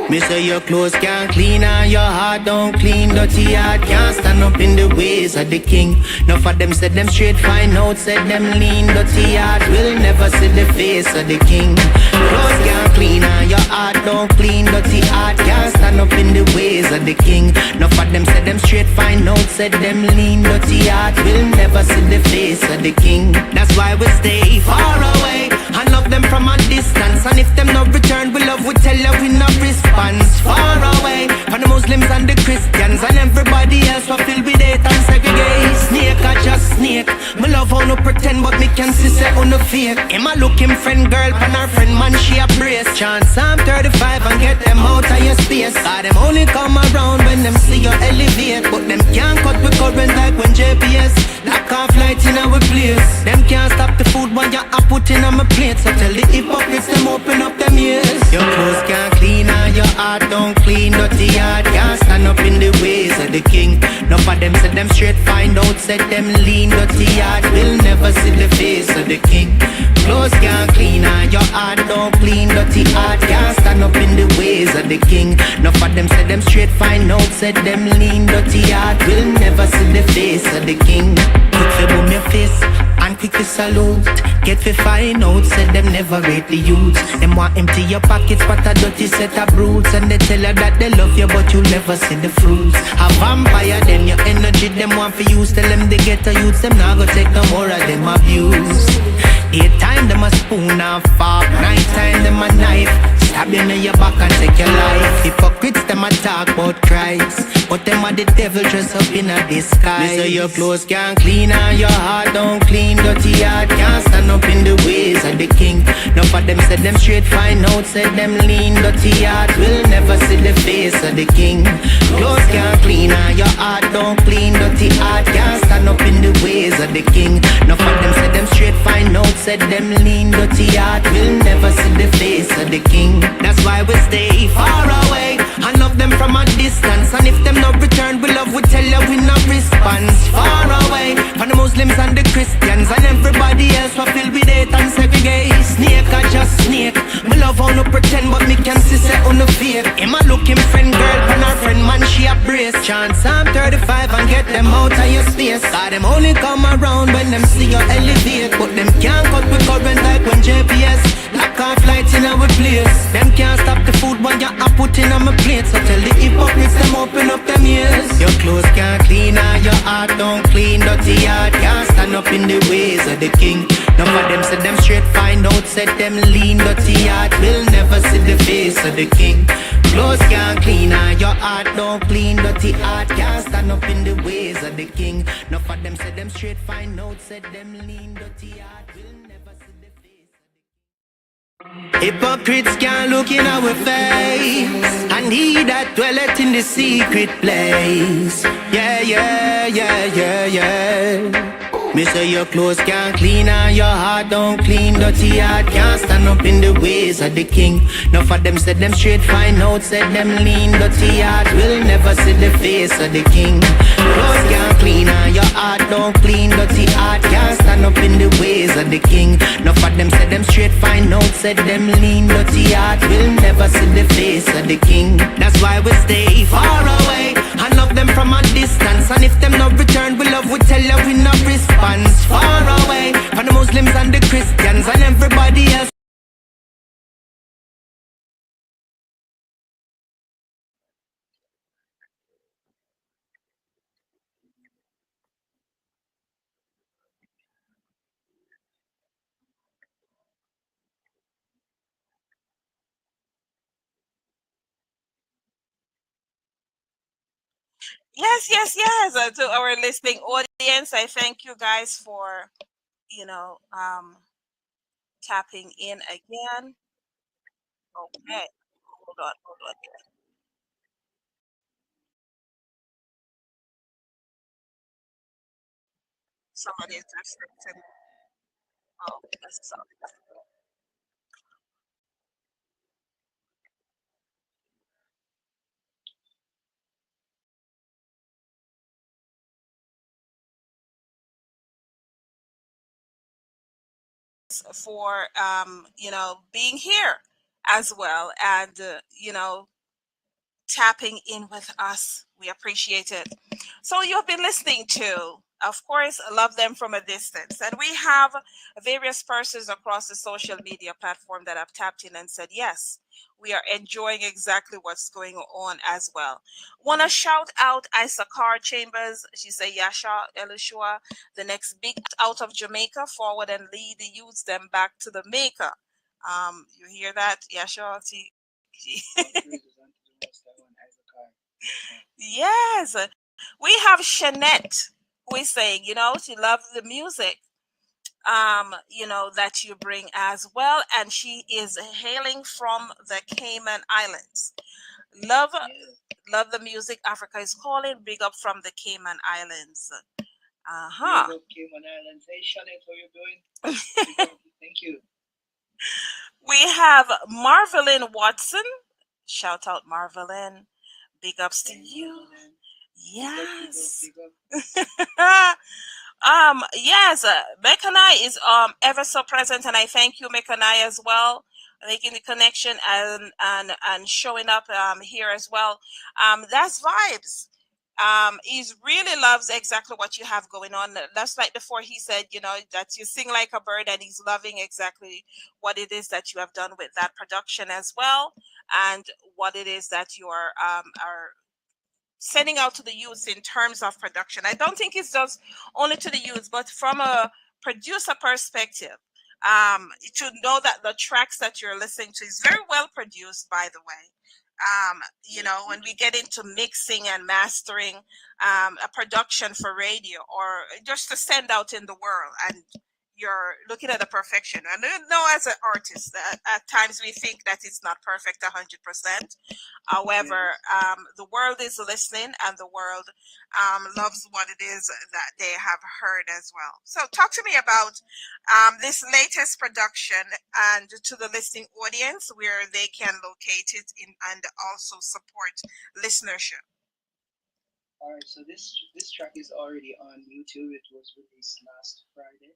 Me say your clothes can't clean and your heart don't clean. Dirty heart can't stand up in the ways of the king. None of them said them straight, find out, said them lean. Dirty heart will never see the face of the king. Clothes can't clean and your heart don't clean. Dirty heart can't stand up in the ways of the king. None of them said them straight, find out, said them lean. Dirty heart will never see the face of the king. That's why we stay far away and love them from a distance. And if them not return, we love, we tell you we not respond. Far away from the Muslims and the Christians and everybody else who filled with hate and segregate. Snake or just snake. Me love how no pretend, but me can see say on no fake. Him a look him friend girl, and her friend man she a brace. Chant Psalm 35 and get them out of your space. Cause them only come around when them see you elevate, but them can't cut with current like when JPS lock off light in our place. Them can't stop the food when you are putting on my plate. So tell the hypocrites them open up them ears. Your clothes can't clean and your heart don't clean. Dirty heart can't stand up in the ways of the king. None of them said them straight, find out, said them lean. Dirty heart will never see the face of the king. Clothes can't clean and your heart don't clean. Dirty heart can't stand up in the ways of the king. None of them said them straight, find out, said them lean. Dirty heart will never see the face of the king. Quick to boom your face and quick to salute. Get to find out, said them never rate the youth. Them want empty your pockets, but a dirty set of brutes. And they tell you that they love you, but you never see the fruits. A vampire, them your energy, them want for use. Tell them they get a youth, them not go take no more of them abuse. 8 time them a spoon and fork, 9 time them a knife. stab you in your back and take your life. Hypocrites, them a talk about Christ, but them are the devil dressed up in a disguise. Me say your clothes can't clean and your heart don't clean. Dirty heart can't stand up in the ways of the king. None of them said them straight, find out, said them lean. Dirty heart will never see the face of the king. Clothes can't clean and your heart don't clean. Dirty heart can't stand up in the ways of the king. None of them said them straight, find out, said them lean. Dirty heart will never see the face of the king. That's why we stay far away and love them from a distance. And if them not return, we love, we tell you we not response. Far away from the Muslims and the Christians and everybody else who filled with hate and segregate. Snake or just snake. Me love how no pretend, but me can see say on the fake. Him a looking friend girl, and her friend man she a brace. Chant Psalm 35 and get them out of your space. Cause them only come around when them see you elevate. But them can't cut with current like when JPS lock off lights in our place. Them can't stop the food when you are putting on my plate. So tell the hypocrites them open up them ears. Your clothes can't clean and your heart don't clean. Dirty heart can't stand up in the ways of the king. None of them said them straight, find out, said them lean. Dirty heart will never see the face of the king. Clothes can't clean and your heart don't clean. Dirty heart can't stand up in the ways of the king. None of them said them straight, find out, said them lean. Dirty heart will never see the face of the king. Hypocrites can't look in our face, and he that dwelleth in the secret place. Yeah, yeah, yeah, yeah, yeah. Me say your clothes can't clean and your heart don't clean. Dirty heart can't stand up in the ways of the king. None of them said them straight, find out, said them lean. Dirty heart will never see the face of the king. Clothes can't clean and your heart don't clean. Dirty heart can't stand up in the ways of the king. None of them said them straight, find out, said them lean. Dirty heart will never see the face of the king. That's why we stay far away and love them from a distance. And if them not return, we love, we tell you we not respond. Far away from the Muslims and the Christians and everybody else. Yes, yes, yes. To our listening audience, I thank you guys for, you know, tapping in again. Okay, hold on, hold on. Somebody is restricting. Oh, that's sorry. For being here as well, and tapping in with us. We appreciate it. So you've been listening to, of course, Love Them from a Distance. And we have various persons across the social media platform that have tapped in and said, yes, we are enjoying exactly what's going on as well. Want to shout out Isakar Chambers. She said, Yahsha, Elishua, the next big out of Jamaica, forward and lead the youths them back to the maker. You hear that, Yahsha? Yes. We have Shanette who is saying, she loves the music, that you bring as well. And she is hailing from the Cayman Islands. Love the music. Africa is calling. Big up from the Cayman Islands. Uh-huh. Big up Cayman Islands. Hey, Shanette, how you doing? Thank you. We have Marvelyn Watson. Shout out Marvelyn. Big ups to you. Yes. Yes, Mekanai is ever so present, and I thank you, Mekanai, as well, making the connection and showing up here as well. That's vibes. He really loves exactly what you have going on. That's like before he said, that you sing like a bird, and he's loving exactly what it is that you have done with that production as well, and what it is that you are sending out to the youths in terms of production. I don't think it's just only to the youths, but from a producer perspective, to know that the tracks that you're listening to is very well produced, by the way. You know, when we get into mixing and mastering, a production for radio or just to send out in the world, and you're looking at the perfection. And I know as an artist, at times we think that it's not perfect 100%. However, the world is listening, and the world loves what it is that they have heard as well. So talk to me about this latest production and to the listening audience where they can locate it in and also support listenership. All right, so this track is already on YouTube. It was released last Friday,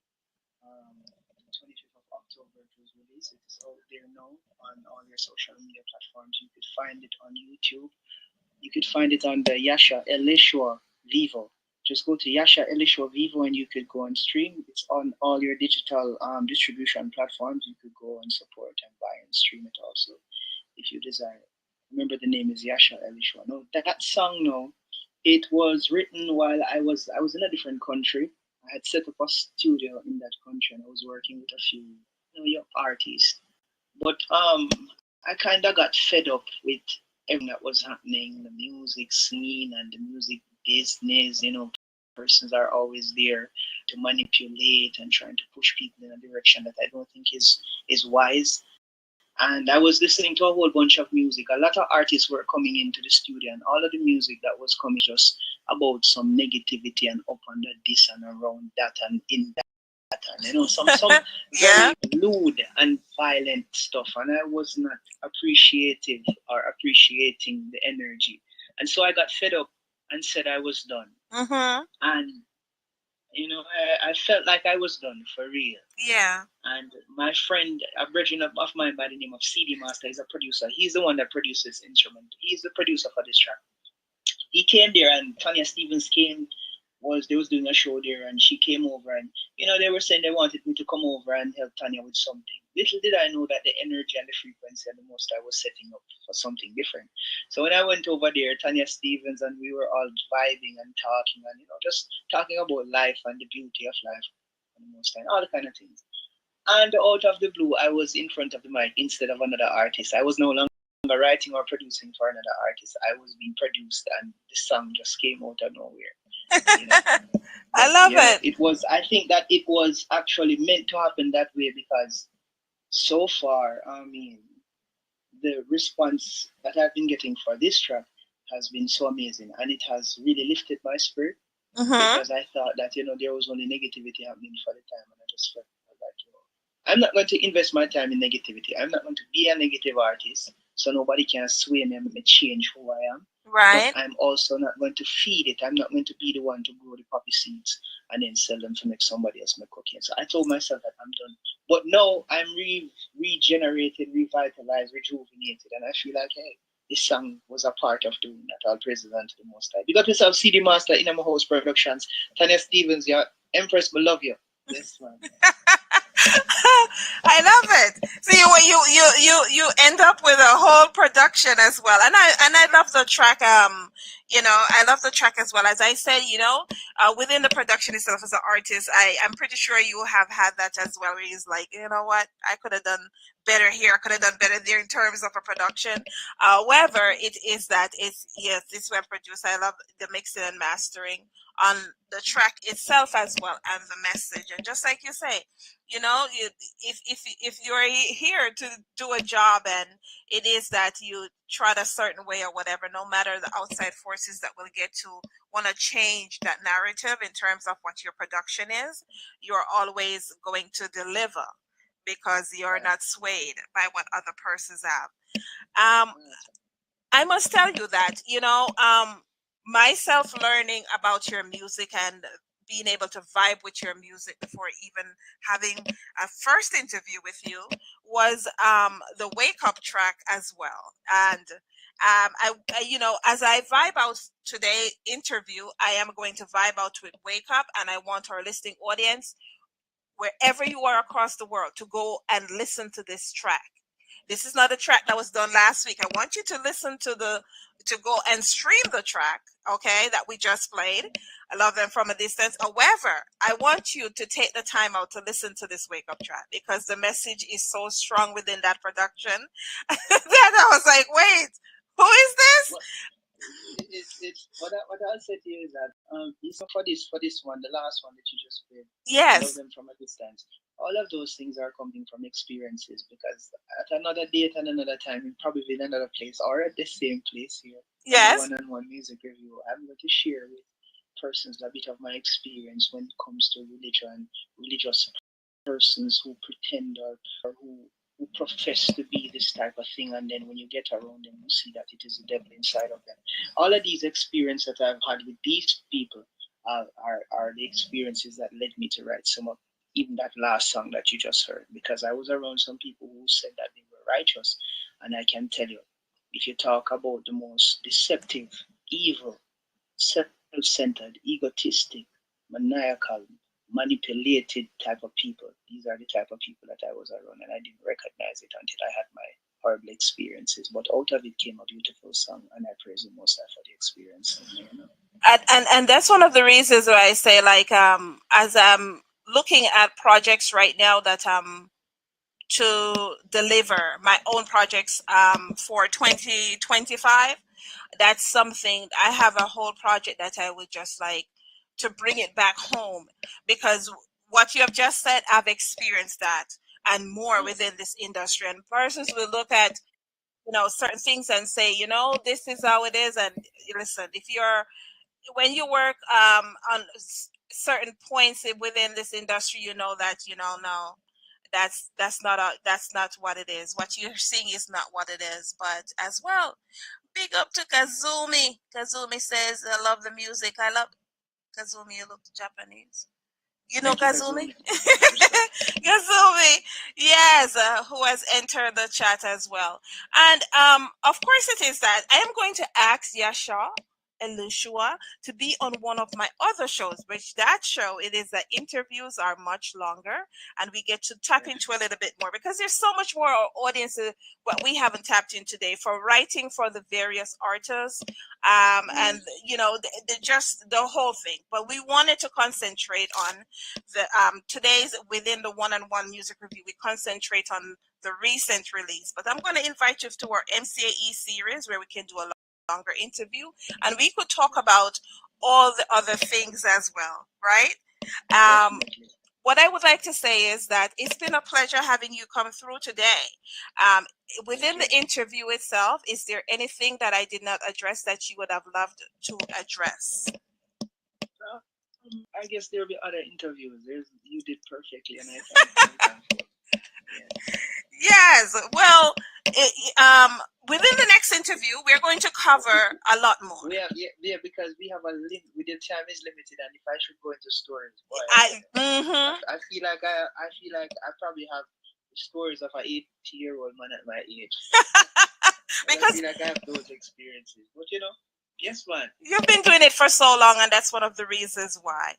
25th of October. It was released. It is out there now on all your social media platforms. You could find it on YouTube. You could find it on the Yahsha Elishua Vivo. Just go to Yahsha Elishua Vivo and you could go and stream. It's on all your digital distribution platforms. You could go and support and buy and stream it also if you desire. Remember, the name is Yahsha Elishua. No, that song, no, it was written while I was in a different country. I had set up a studio in that country and I was working with a few young artists. But I kind of got fed up with everything that was happening, the music scene and the music business. Persons are always there to manipulate and trying to push people in a direction that I don't think is wise. And I was listening to a whole bunch of music. A lot of artists were coming into the studio, and all of the music that was coming just about some negativity and up under this and around that and in that, and some very lewd and violent stuff. And I was not appreciative or appreciating the energy, and so I got fed up and said I was done. And I felt like I was done for real. Yeah. And my friend, a brethren of mine by the name of CD Master, is a producer. He's the one that produces instrument. He's the producer for this track. He came there, and Tanya Stevens they was doing a show there, and she came over, and they were saying they wanted me to come over and help Tanya with something. Little did I know that the energy and the frequency and the most I was setting up for something different. So when I went over there, Tanya Stevens, and we were all vibing and talking, and just talking about life and the beauty of life and the most and all the kind of things. And out of the blue, I was in front of the mic instead of another artist. I was no longer writing or producing for another artist. I was being produced, and the song just came out of nowhere. I love it. I think that it was actually meant to happen that way, because so far, the response that I've been getting for this track has been so amazing, and it has really lifted my spirit, because I thought that there was only negativity happening for the time, and I just felt like I'm not going to invest my time in negativity. I'm not going to be a negative artist, so nobody can sway me and make me change who I am. Right. But I'm also not going to feed it. I'm not going to be the one to grow the poppy seeds and then sell them to make somebody else make cocaine. So I told myself that I'm done. But now I'm regenerated, revitalized, rejuvenated, and I feel like, hey, this song was a part of doing that. All praises unto the Most High. Because myself, CD Master in my house productions, Tanya Stevens, your Empress, we love you. Yes, man. I love it. So you end up with a whole production as well, and I love the track. I love the track as well. As I said, within the production itself as an artist, I'm pretty sure you have had that as well. Where he's like, you know what, I could have done better here. I could have done better there in terms of a production. However, it's well produced. I love the mixing and mastering on the track itself as well, and the message. And just like you say, if you're here to do a job and it is that you trot a certain way or whatever, no matter the outside forces that will get to want to change that narrative in terms of what your production is, you're always going to deliver, because you're not swayed by what other persons have. I must tell you that, myself learning about your music and being able to vibe with your music before even having a first interview with you was the Wake Up track as well. And as I vibe out today interview, I am going to vibe out with Wake Up, and I want our listening audience, wherever you are across the world, to go and listen to this track, This is not a track that was done last week. I want you to listen to go and stream the track, okay, that we just played. I love them from a distance. However, I want you to take the time out to listen to this wake up track because the message is so strong within that production that I was like, wait, who is this? It's what I'll say to you is that it's for this one, the last one that you just played. Yes. Love them from a distance. All of those things are coming from experiences because at another date and another time, probably in another place or at the same place here, yes, one-on-one music review, I'm going to share with persons a bit of my experience when it comes to religion, religious persons who pretend or who profess to be this type of thing, and then when you get around them, you see that it is the devil inside of them. All of these experiences that I've had with these people are the experiences that led me to write some of even that last song that you just heard, because I was around some people who said that they were righteous, and I can tell you, if you talk about the most deceptive, evil, self-centered, egotistic, maniacal, manipulated type of people, these are the type of people that I was around, and I didn't recognize it until I had my horrible experiences. But out of it came a beautiful song, and I praise the Most High for the experience. And that's one of the reasons why I say, like, as I'm looking at projects right now that to deliver my own projects for 2025, that's something. I have a whole project that I would just like to bring it back home, because what you have just said, I've experienced that and more within this industry, and persons will look at certain things and say, this is how it is. And listen, when you work on certain points within this industry, that no, that's not what it is. What you're seeing is not what it is. But as well, big up to Kazumi. Kazumi says, I love the music. I love Kazumi. You look Japanese. You know Kazumi? Kazumi, yes, who has entered the chat as well. And of course it is that I am going to ask Yahsha, Elishua, to be on one of my other shows, which that show, it is that interviews are much longer and we get to tap into a little bit more, because there's so much more our audience what we haven't tapped in today, for writing for the various artists, and just the whole thing. But we wanted to concentrate on the today's within the one-on-one music review. We concentrate on the recent release, but I'm going to invite you to our MCAE series where we can do a longer interview and we could talk about all the other things as well, right? What I would like to say is that it's been a pleasure having you come through today. Within the interview itself, is there anything that I did not address that you would have loved to address? I guess there will be other interviews. You did perfectly, and I thank you. Yes. Well, within the next interview, we're going to cover a lot more. Yeah, because we have a limit. The time is limited, and if I should go into stories, boy, I feel like I probably have stories of an 80-year-old man at my age. Because I feel like I have those experiences, but yes, man. You've been doing it for so long, and that's one of the reasons why.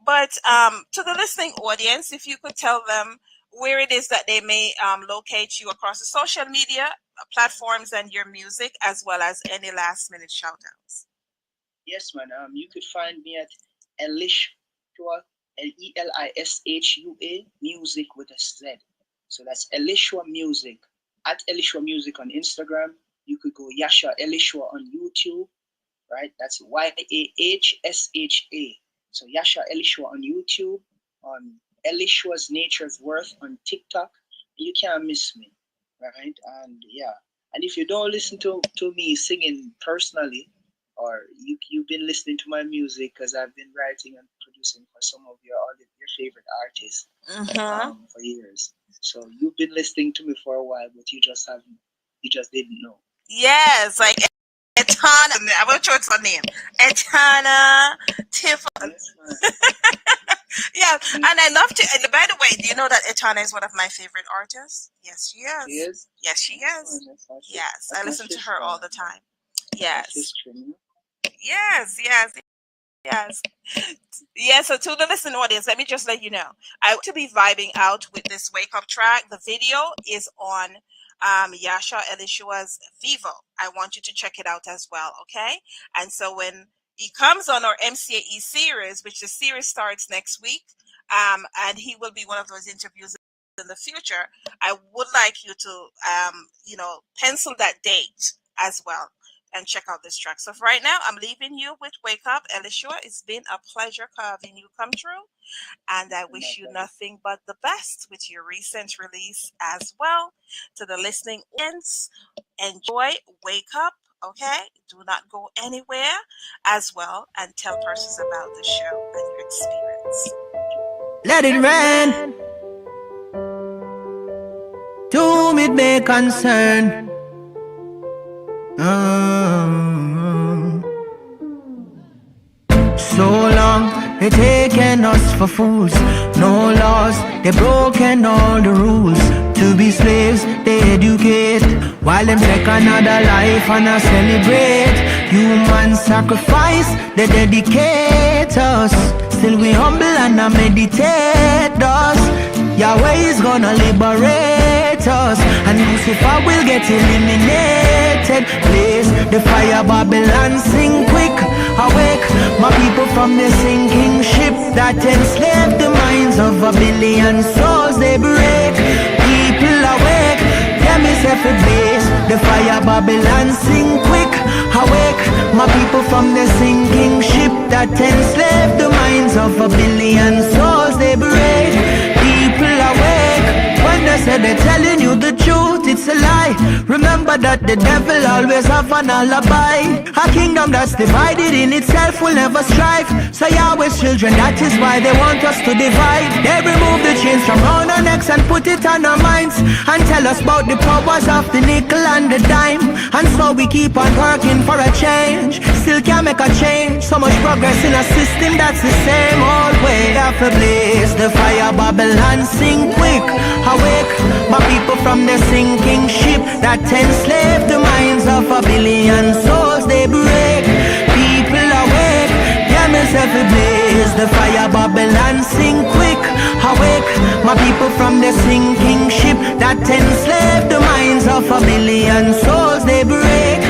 But to the listening audience, if you could tell them where it is that they may locate you across the social media platforms and your music, as well as any last-minute shout-outs. Yes, man. You could find me at Elishua, Elishua music with a Z. So that's Elishua Music. At Elishua Music on Instagram. You could go Yahsha Elishua on YouTube. Right, that's YAHSHA. So Yahsha Elishua on YouTube, on Elishua's Nature's Worth on TikTok. You can't miss me, right? And yeah, and if you don't listen to me singing personally, or you've been listening to my music because I've been writing and producing for some of your favorite artists for years. So you've been listening to me for a while, but you just didn't know. Yes, like Etana, I will show it's her name. Etana Tiffany. Yeah, and I love to. And by the way, do you know that Etana is one of my favorite artists? Yes, she is. She is? Yes, she is. Yes, I listen to her all the time. Yes. Yes. Yeah, so to the listening audience, let me just let you know, I want to be vibing out with this wake up track. The video is on Yahsha Elishua's Vivo. I want you to check it out as well, okay? And so when he comes on our MCAE series, which the series starts next week, and he will be one of those interviews in the future, I would like you to, pencil that date as well and check out this track. So for right now, I'm leaving you with Wake Up, Elishua. It's been a pleasure having you come through. And I wish you nothing but the best with your recent release as well. To the listening audience, enjoy, wake up, okay? Do not go anywhere as well, and tell persons about the show and your experience. Let it rain. To whom it may concern. So long they taken us for fools. No laws, they broken all the rules. To be slaves, they educate, while them take another life and I celebrate. Human sacrifice, they dedicate us. Still we humble and I meditate us. Yahweh is gonna liberate us, and Lucifer will get eliminated. Blaze the fire, Babylon sing quick. Awake, my people from the sinking ship that enslaved the minds of a billion souls they break. People awake, them is every blaze the fire, Babylon sing quick. Awake, my people from the sinking ship that enslaved the minds of a billion souls they break. People awake, when they say they're telling you the truth, it's a lie. Remember that the devil always have an alibi. A kingdom that's divided in itself will never strive. So Yahweh's children, that is why they want us to divide. They remove the chains from round our necks and put it on our minds, and tell us about the powers of the nickel and the dime. And so we keep on working for a change, still can't make a change. So much progress in a system that's the same old way. Have to blaze the fire, Babylon sing quick. Awake, my people from the sinking ship that enslaved the minds of a billion souls they break. People awake, them is every blaze the fire, Babylon sing quick. Awake, my people from the sinking ship that enslaved the minds of a billion souls they break.